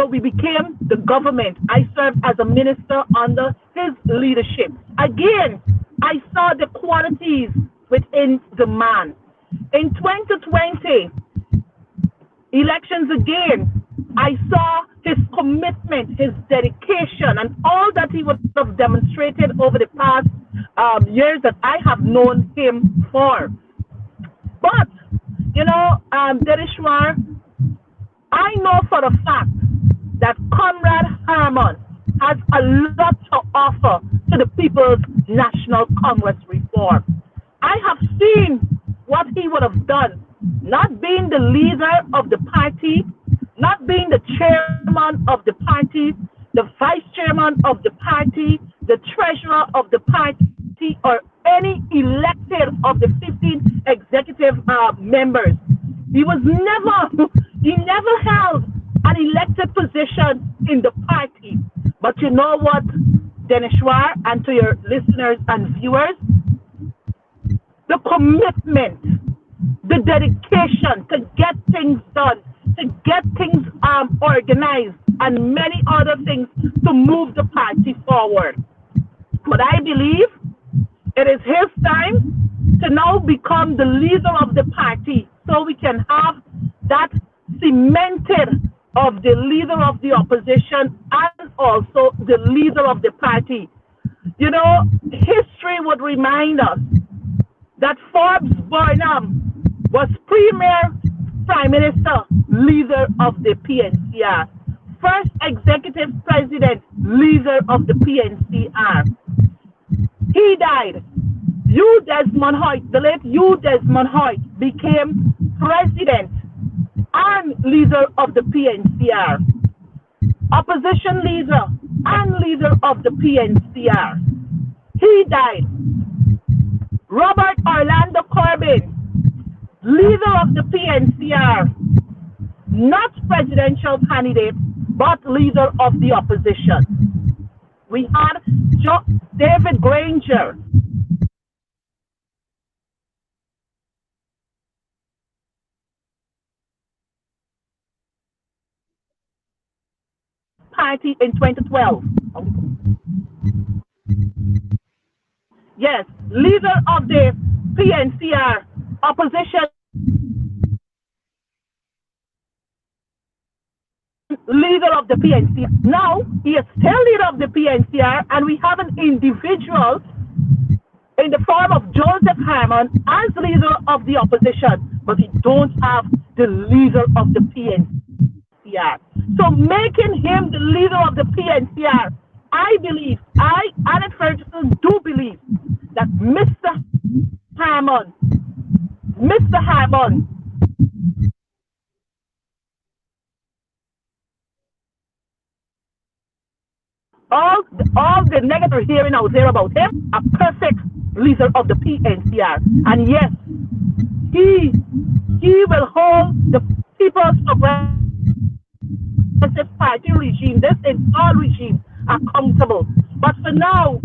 We became the government. I served as a minister under his leadership. Again, I saw the qualities within the man. In 2020, elections again, I saw his commitment, his dedication, and all that he would have demonstrated over the past years that I have known him for. But, Derishwar, I know for a fact that Comrade Harmon has a lot to offer to the People's National Congress reform. I have seen what he would have done, not being the leader of the party, not being the chairman of the party, the vice chairman of the party, the treasurer of the party, or any elected of the 15 executive members. He never held an elected position in the party. But you know what, Denishwar, and to your listeners and viewers, the commitment, the dedication to get things done, to get things organized, and many other things to move the party forward. But I believe it is his time to now become the leader of the party so we can have that cemented of the leader of the opposition and also the leader of the party. History would remind us that Forbes Burnham was premier prime minister, leader of the PNCR, first executive president, leader of the PNCR. He died. The late Hugh Desmond Hoyt became president and leader of the PNCR, opposition leader and leader of the PNCR. He died. Robert Orlando Corbyn, leader of the PNCR, not presidential candidate, but leader of the opposition. We had David Granger, party in 2012. Yes, leader of the PNCR, opposition leader of the PNCR. Now, he is still leader of the PNCR, and we have an individual in the form of Joseph Harmon as leader of the opposition, but we don't have the leader of the PNCR. So making him the leader of the PNCR, I believe, Annette Ferguson, do believe that Mr. Harmon all the negative hearing out there about him, a perfect leader of the PNCR. And yes, he he will hold the People's Progressive Party regime, this installed regime, accountable. But for now,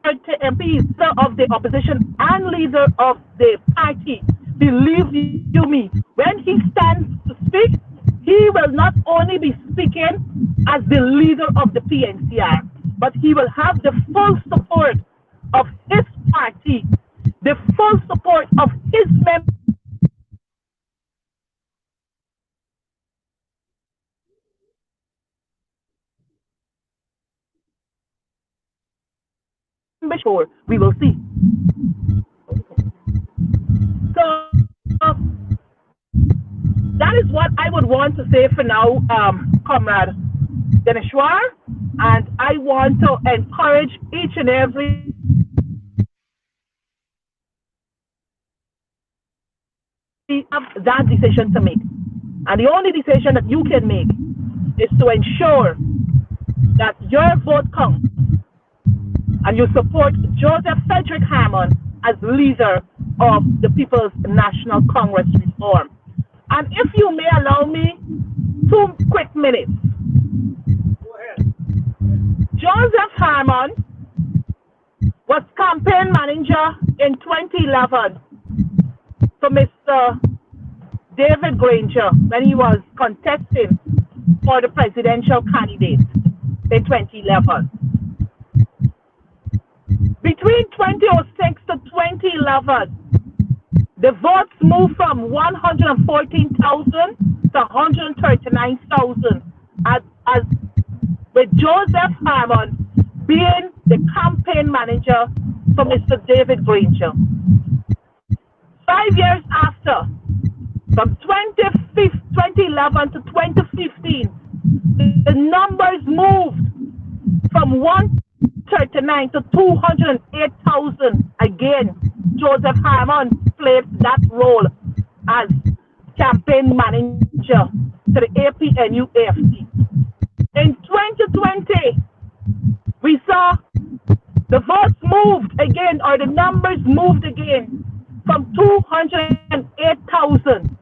MP, leader of the opposition and leader of the party, believe you me, when he stands to speak, he will not only be speaking as the leader of the PNCR, but he will have the full support of his party, the full support of his membership, and the full support of his supporters. And I am sure we will see. So that is what I would want to say for now, Comrade Denishwar. And I want to encourage each and every have that decision to make. And the only decision that you can make is to ensure that your vote counts and you support Joseph Frederick Hammond as leader of the People's National Congress Reform. And if you may allow me 2 quick minutes. Go ahead. Joseph Hammond was campaign manager in 2011 for Mr. David Granger when he was contesting for the presidential candidate in 2011. Between 2006 to 2011, the votes moved from 114,000 to 139,000 as with Joseph Hammond being the campaign manager for Mr. David Granger. 5 years after, from 2011 to 2015, the numbers moved from 139 to 208,000. Again, Joseph Hammond played that role as campaign manager to the APNU AFC. In 2020, we saw the votes moved again, or the numbers moved again, from 208,000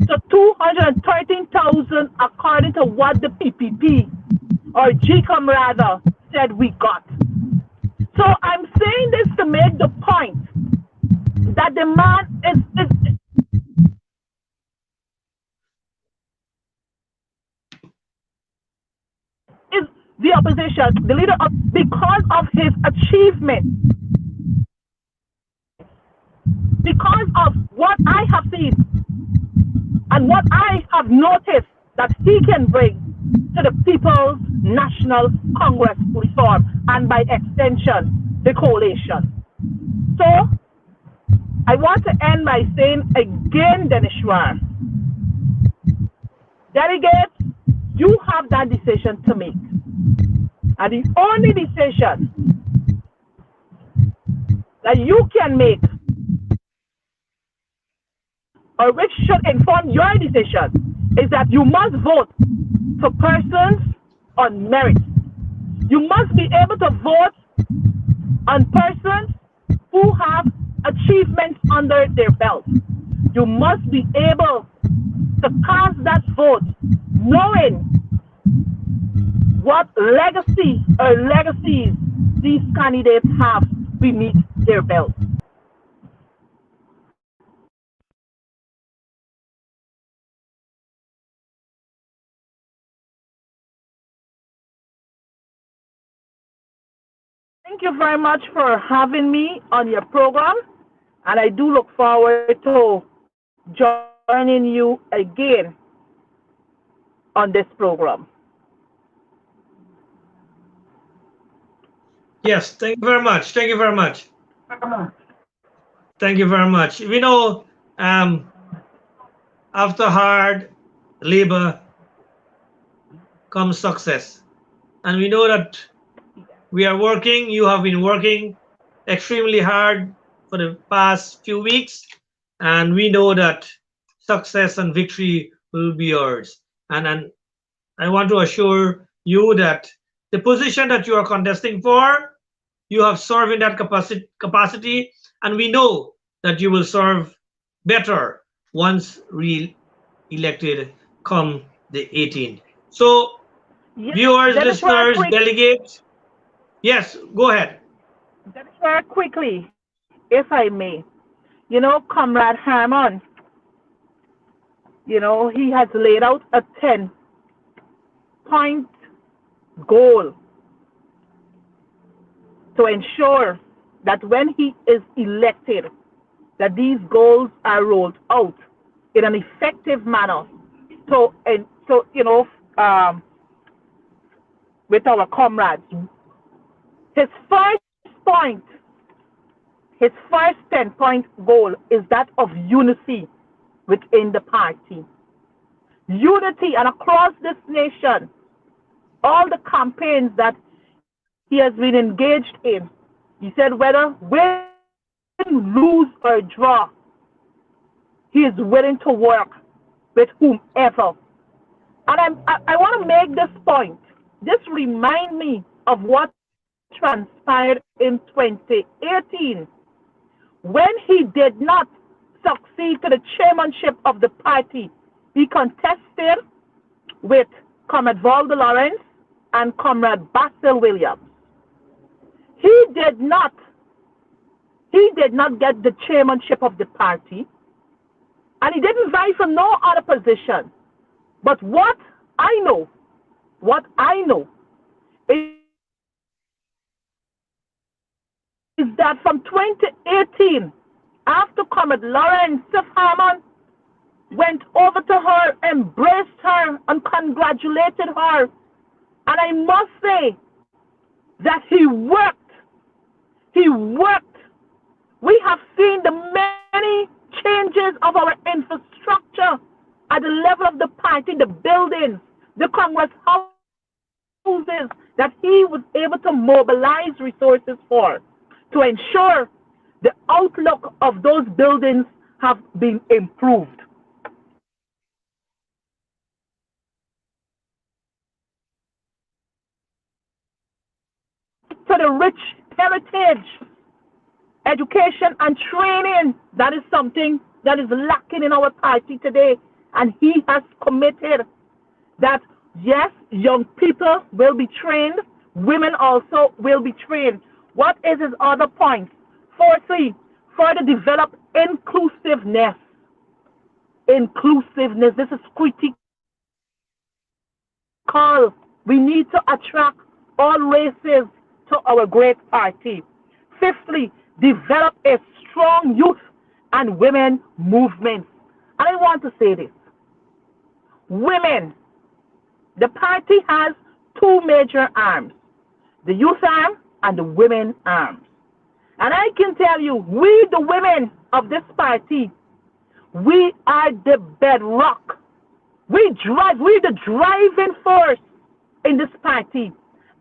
to 213,000, according to what the PPP, or GCOM rather, said we got. So I'm saying this to make the point that the man is the opposition, the leader of, because of his achievement, because of what I have seen and what I have noticed that he can bring to the People's National Congress Reform, and by extension, the coalition. So, I want to end by saying again, Denishwar, delegates, you have that decision to make. And the only decision that you can make, or which should inform your decision, is that you must vote for persons on merit. You must be able to vote on persons who have achievements under their belt. You must be able to cast that vote knowing what legacy or legacies these candidates have beneath their belt. Thank you very much for having me on your program, and I do look forward to joining you again on this program. Yes, thank you very much. Thank you very much. Thank you very much. We know after hard labor comes success. And we know that we are working, you have been working extremely hard for the past few weeks. And we know that success and victory will be yours. And I want to assure you that the position that you are contesting for, you have served in that capacity, and we know that you will serve better once re-elected come the 18th. So, Yes, viewers, that is very listeners, quick. delegates, yes, go ahead. That is very quickly, if I may. Comrade Harmon, he has laid out a 10-point goal to ensure that when he is elected, that these goals are rolled out in an effective manner. So, with our comrades, his first point, his first 10-point goal is that of unity within the party. Unity and across this nation, all the campaigns that he has been engaged in, he said whether win, lose, or draw, he is willing to work with whomever. And I want to make this point. This remind me of what transpired in 2018 when he did not succeed to the chairmanship of the party. He contested with Comrade Valda Lawrence and Comrade Basil Williams. He did not he did not get the chairmanship of the party, and he didn't vie for no other position. But what I know is that from 2018, after Comrade Lawrence Sif Harmon went over to her, embraced her, and congratulated her, and I must say that he worked. We have seen the many changes of our infrastructure at the level of the party, the buildings, the Congress houses that he was able to mobilize resources for to ensure the outlook of those buildings have been improved. To the rich heritage, education, and training, that is something that is lacking in our party today. And he has committed that, yes, young people will be trained, women also will be trained. What is his other point? Fourthly, further develop inclusiveness. Inclusiveness, this is critical. We need to attract all races to our great party. Fifthly, develop a strong youth and women movement. And I want to say this. Women, the party has two major arms, the youth arm and the women arms. And I can tell you, we, the women of this party, we are the bedrock. We're the driving force in this party.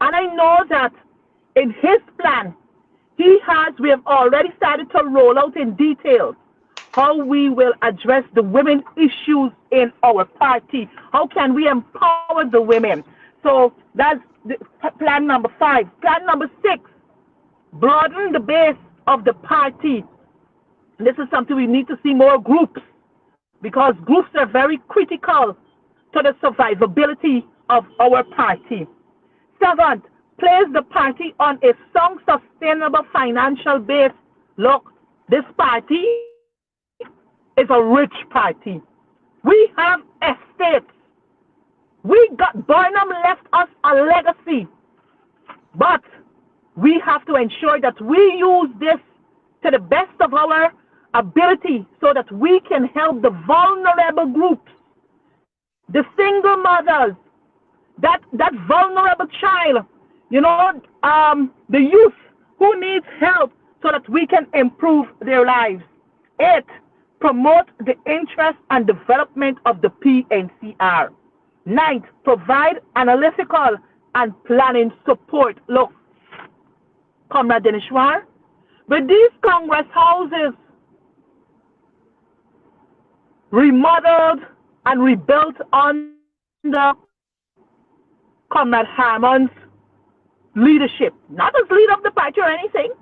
And I know that in his plan, we have already started to roll out in details how we will address the women issues in our party. How can we empower the women? So that's plan number 5. Plan number 6, broaden the base of the party. This is something we need to see more groups, because groups are very critical to the survivability of our party. 7th, place the party on a strong, sustainable financial base. Look, this party is a rich party. We have estates. Burnham left us a legacy. But we have to ensure that we use this to the best of our ability so that we can help the vulnerable groups, the single mothers, that vulnerable child, the youth who needs help so that we can improve their lives. 8, promote the interest and development of the PNCR. 9th, provide analytical and planning support. Look, Comrade Dinesh, with these Congress houses, remodeled and rebuilt under Comrade Harmon's leadership, not as leader of the party or anything.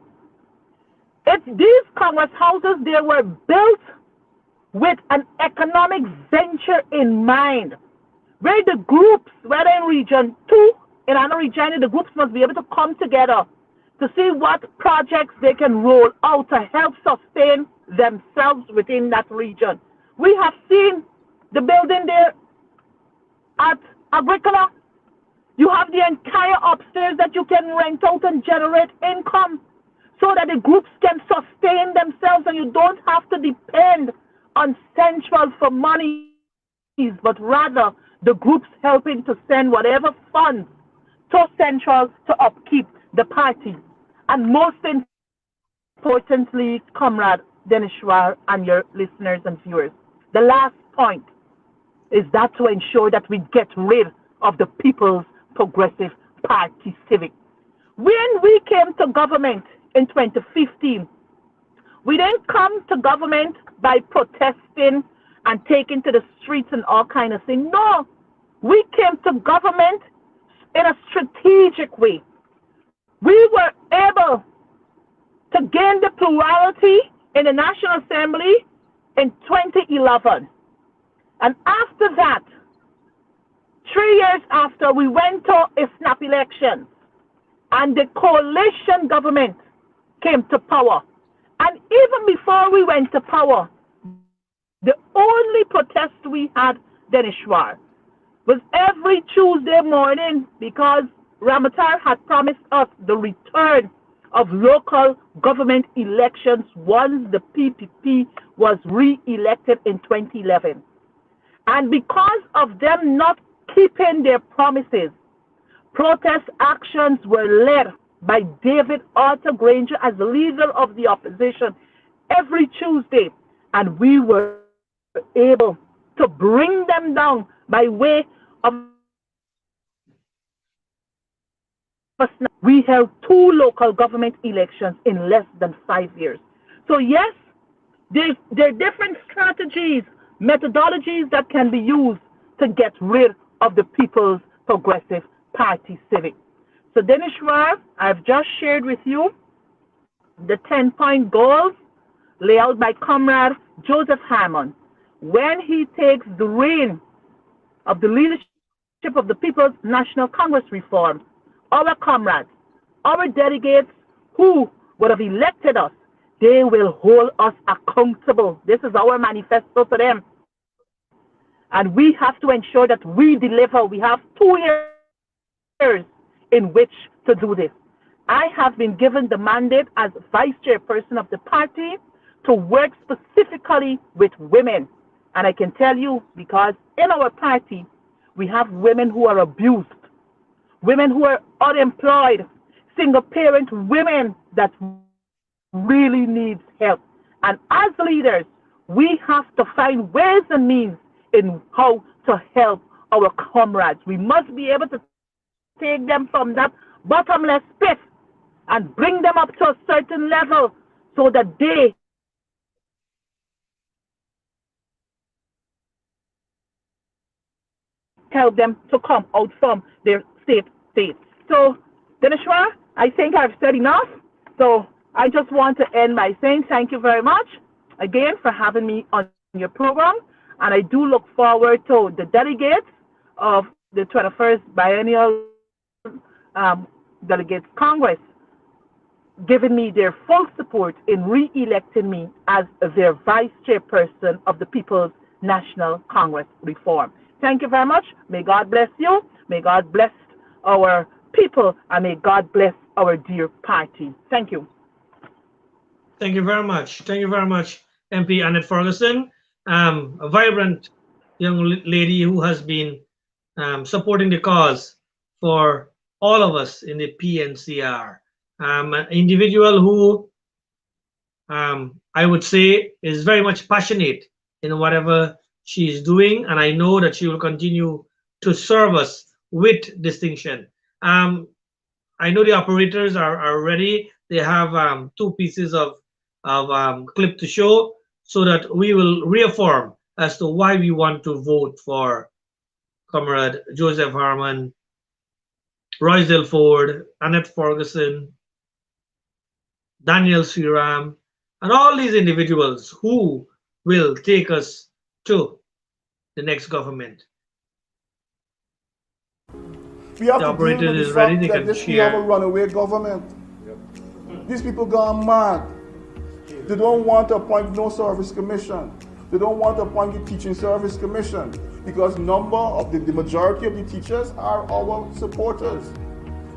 These Congress houses, they were built with an economic venture in mind, where the groups, whether in Region 2, in Anna Regina, the groups must be able to come together to see what projects they can roll out to help sustain themselves within that region. We have seen the building there at Agricola. You have the entire upstairs that you can rent out and generate income so that the groups can sustain themselves and you don't have to depend on Central for monies, but rather the groups helping to send whatever funds to Central to upkeep the party. And most importantly, Comrade Dinesh and your listeners and viewers, the last point is that to ensure that we get rid of the People's Progressive Party Civic. When we came to government in 2015, we didn't come to government by protesting and taking to the streets and all kind of things. No, we came to government in a strategic way. We were able to gain the plurality in the National Assembly in 2011. And after that, 3 years after, we went to a snap election, and the coalition government came to power. And even before we went to power, the only protest we had, Dineshwar, was every Tuesday morning, because Ramatar had promised us the return of local government elections once the PPP was re-elected in 2011. And because of them not keeping their promises, protest actions were led by David Arthur Granger as the leader of the opposition every Tuesday, and we were able to bring them down by way of we held 2 local government elections in less than 5 years. So yes, there are different strategies, methodologies that can be used to get rid of the People's Progressive Party Civic. So Dineshwar, I've just shared with you the 10-point goals laid out by Comrade Joseph Harmon when he takes the reign of the leadership of the People's National Congress reform. Our comrades, our delegates who would have elected us, they will hold us accountable. This is our manifesto to them. And we have to ensure that we deliver. We have 2 years in which to do this. I have been given the mandate as vice chairperson of the party to work specifically with women. And I can tell you, because in our party, we have women who are abused, women who are unemployed, single parent women that really needs help. And as leaders, we have to find ways and means in how to help our comrades. We must be able to take them from that bottomless pit and bring them up to a certain level so that they help them to come out from their safe state. So, Dineshwar, I think I've said enough. So I just want to end by saying thank you very much again for having me on your program. And I do look forward to the delegates of the 21st Biennial Delegates Congress giving me their full support in re-electing me as their vice chairperson of the People's National Congress Reform. Thank you very much. May God bless you. May God bless our people, and may God bless our dear party. Thank you. Thank you very much. Thank you very much, MP Annette Ferguson, a vibrant young lady who has been supporting the cause for all of us in the PNCR. An individual who I would say is very much passionate in whatever she is doing, and I know that she will continue to serve us with distinction. I know the operators are ready. They have 2 pieces of clip to show so that we will reaffirm as to why we want to vote for Comrade Joseph Harmon, Roysdale Ford, Annette Ferguson, Daniel Sriram, and all these individuals who will take us to the next government. We have The to deal operator with the is ready, fact they that can we have a share. runaway government. These people gone mad. They don't want to appoint no service commission. They don't want to appoint the teaching service commission because the majority of the teachers are our supporters.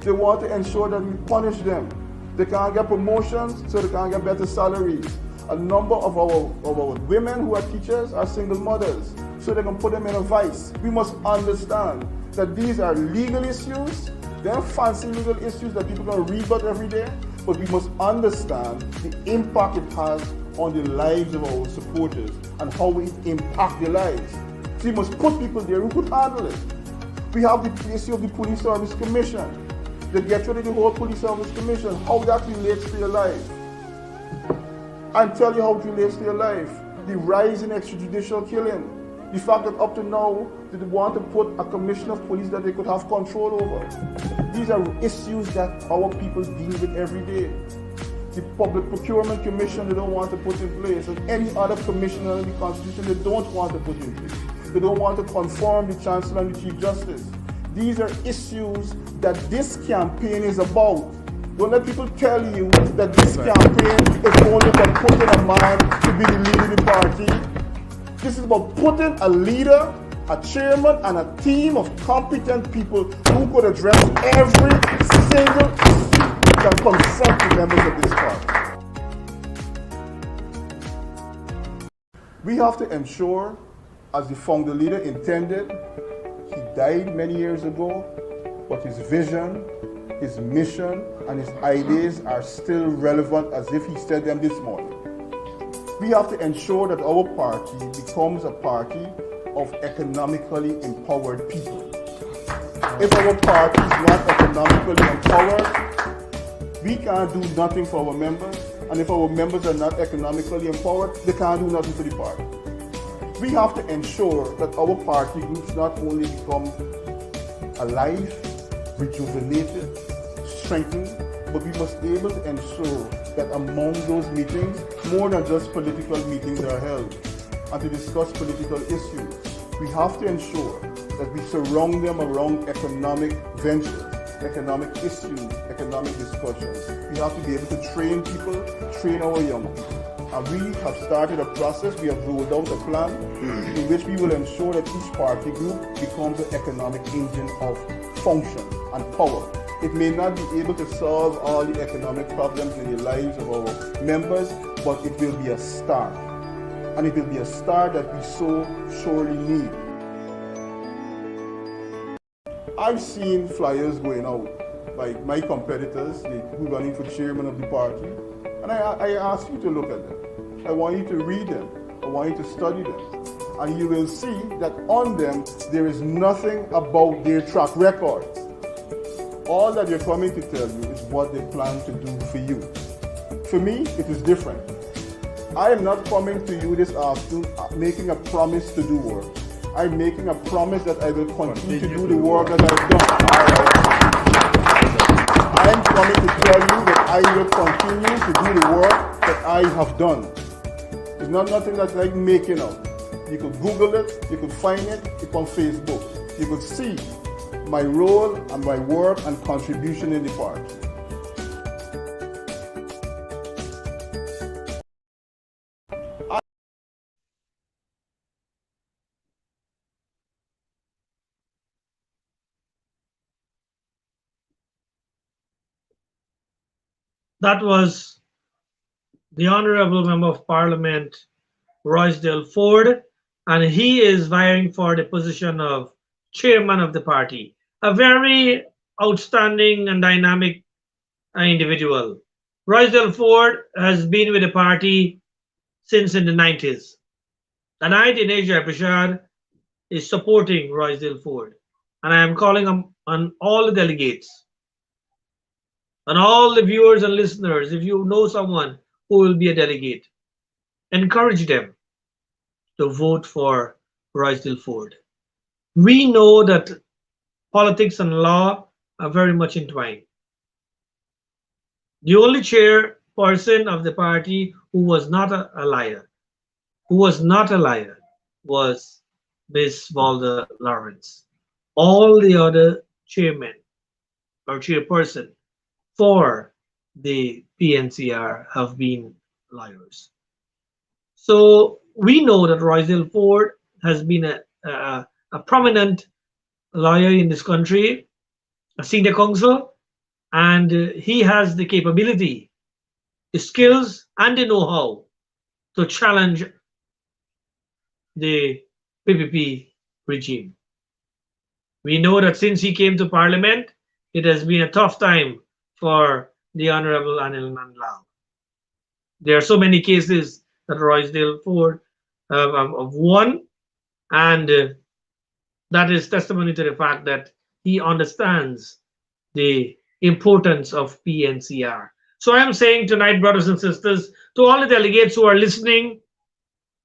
They want to ensure that we punish them. They can't get promotions, so they can't get better salaries. A number of our women who are teachers are single mothers, so they can put them in a vice. We must understand that these are legal issues. They're fancy legal issues that people can read about every day, but we must understand the impact it has on the lives of our supporters and how it impacts their lives. So we must put people there who could handle it. We have the issue of the Police Service Commission. They get rid of the whole Police Service Commission, how that relates to your life. I'll tell you how it relates to your life. The rise in extrajudicial killing. The fact that up to now, they want to put a commissioner of police that they could have control over. These are issues that our people deal with every day. The Public Procurement Commission they don't want to put in place, and any other commissioner in the Constitution they don't want to put in place. They don't want to conform the Chancellor and the Chief Justice. These are issues that this campaign is about. Don't let people tell you that this campaign is only about putting a man to be the leader of the party. This is about putting a leader, a chairman, and a team of competent people who could address every single issue that confront the members of this party. We have to ensure, as the founder leader intended, he died many years ago, but his vision, his mission, and his ideas are still relevant as if he said them this morning. We have to ensure that our party becomes a party of economically empowered people. If our party is not economically empowered, we can't do nothing for our members, and if our members are not economically empowered, they can't do nothing for the party. We have to ensure that our party groups not only become alive, rejuvenated, strengthened, but we must be able to ensure that among those meetings, more than just political meetings are held. And to discuss political issues, we have to ensure that we surround them around economic ventures, economic issues, economic discussions. We have to be able to train people, train our young people. And we have started a process, we have rolled out a plan in which we will ensure that each party group becomes an economic engine of function and power. It may not be able to solve all the economic problems in the lives of our members, but it will be a start. And it will be a start that we so surely need. I've seen flyers going out by my competitors who are running for chairman of the party, and I ask you to look at them. I want you to read them. I want you to study them. And you will see that on them, there is nothing about their track record. All that they're coming to tell you is what they plan to do for you. For me, it is different. I am not coming to you this afternoon making a promise to do work. I'm making a promise that I will continue to do the work that I've done. I am coming to tell you that I will continue to do the work that I have done. It's not nothing that's like making up. You could Google it, you could find it, it's on Facebook. You could see my role and my work and contribution in the party. That was the Honorable Member of Parliament, Roysdale Ford, and he is vying for the position of chairman of the party. A very outstanding and dynamic individual. Roysdale Ford has been with the party since in the 90s. And I, Dinesh Jaiprashad, is supporting Roysdale Ford. And I am calling on all the delegates and all the viewers and listeners, if you know someone who will be a delegate, encourage them. to vote for Roysdale Ford. We know that politics and law are very much entwined. The only chairperson of the party who was not a liar, who was not a liar, was Miss Valda Lawrence. All the other chairmen or chairperson for the PNCR have been liars. So we know that Roysdale Ford has been a prominent lawyer in this country, a senior counsel, and he has the capability, the skills, and the know-how to challenge the PPP regime. We know that since he came to Parliament, it has been a tough time for the Honorable Anil Nandlal. There are so many cases that Roysdale Ford have won, and that is testimony to the fact that he understands the importance of PNCR. So I am saying tonight, brothers and sisters, to all the delegates who are listening,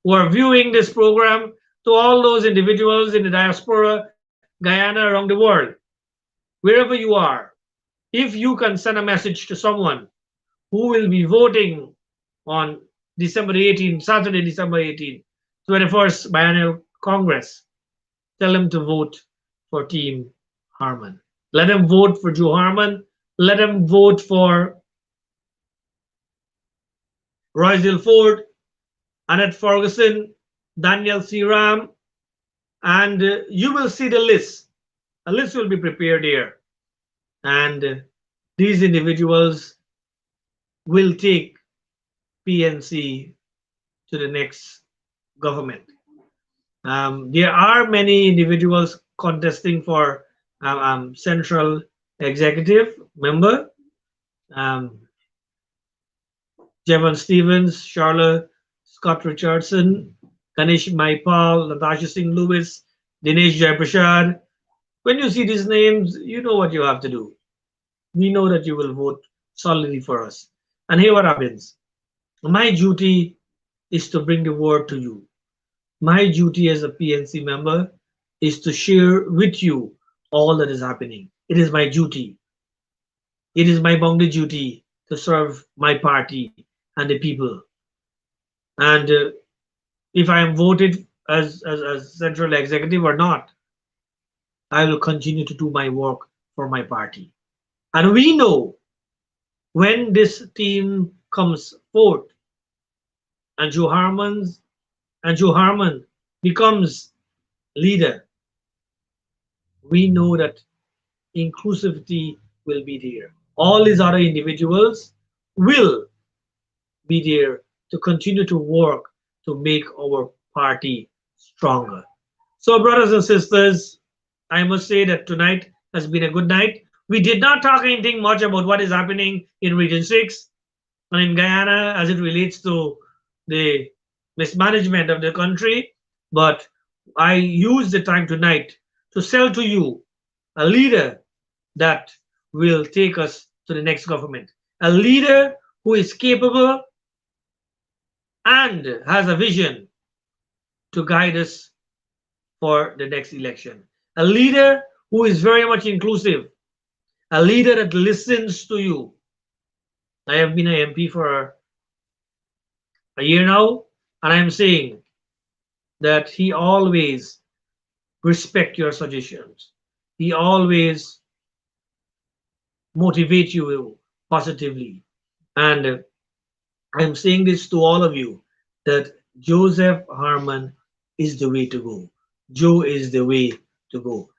who are viewing this program, to all those individuals in the diaspora, Guyana, around the world, wherever you are, if you can send a message to someone who will be voting on December 18th, Saturday, December 18th, 21st Biennial Congress, tell them to vote for Team Harman. Let them vote for Joe Harman. Let them vote for Roysdale Ford, Annette Ferguson, Daniel C. Ram, and you will see the list. A list will be prepared here. And these individuals will take PNC to the next government. There are many individuals contesting for central executive member. Um, Jevon Stevens, Charlotte Scott Richardson, Ganesh Maipal, Natasha Singh Lewis, Dinesh Jaiprashad. When you see these names, you know what you have to do. We know that you will vote solidly for us. And here what happens. My duty is to bring the word to you. My duty as a PNC member is to share with you all that is happening. It is my duty. It is my bounded duty to serve my party and the people. And if I am voted as central executive or not, I will continue to do my work for my party. And we know when this team comes forth and Joe Harman becomes leader, we know that inclusivity will be there. All these other individuals will be there to continue to work to make our party stronger. So, brothers and sisters, I must say that tonight has been a good night. We did not talk anything much about what is happening in Region 6 and in Guyana as it relates to the mismanagement of the country, but I used the time tonight to sell to you a leader that will take us to the next government, a leader who is capable and has a vision to guide us for the next election, a leader who is very much inclusive, a leader that listens to you. I have been an MP for a year now, and I'm saying that he always respect your suggestions. He always motivate you positively. And I'm saying this to all of you that Joseph Harman is the way to go. Joe is the way to go.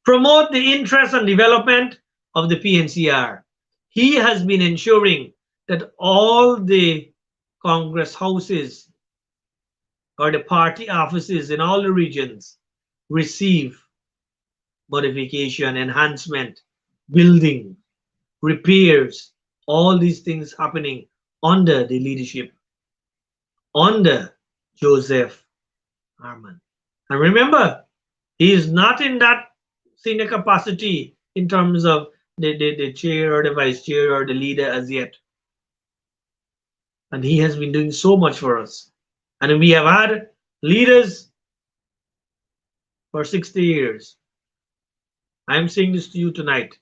Promote the interest and development of the PNCR. He has been ensuring that all the Congress houses or the party offices in all the regions receive modification, enhancement, building, repairs, all these things happening under the leadership, under Joseph Harman. And remember, he is not in that senior capacity in terms of the chair or the vice chair or the leader as yet. And he has been doing so much for us. And we have had leaders for 60 years. I'm saying this to you tonight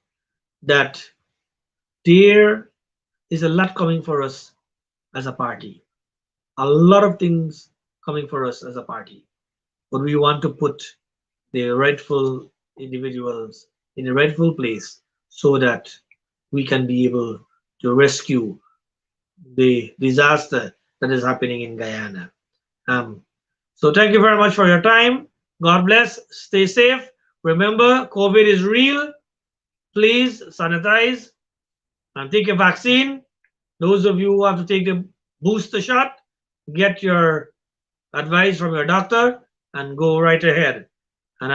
that there is a lot coming for us as a party. A lot of things coming for us as a party. But we want to put the rightful individuals in the rightful place so that we can be able to rescue the disaster that is happening in Guyana. Um, so thank you very much for your time. God bless. Stay safe. Remember, COVID is real. Please sanitize and take a vaccine. Those of you who have to take the booster shot, get your advice from your doctor and go right ahead. And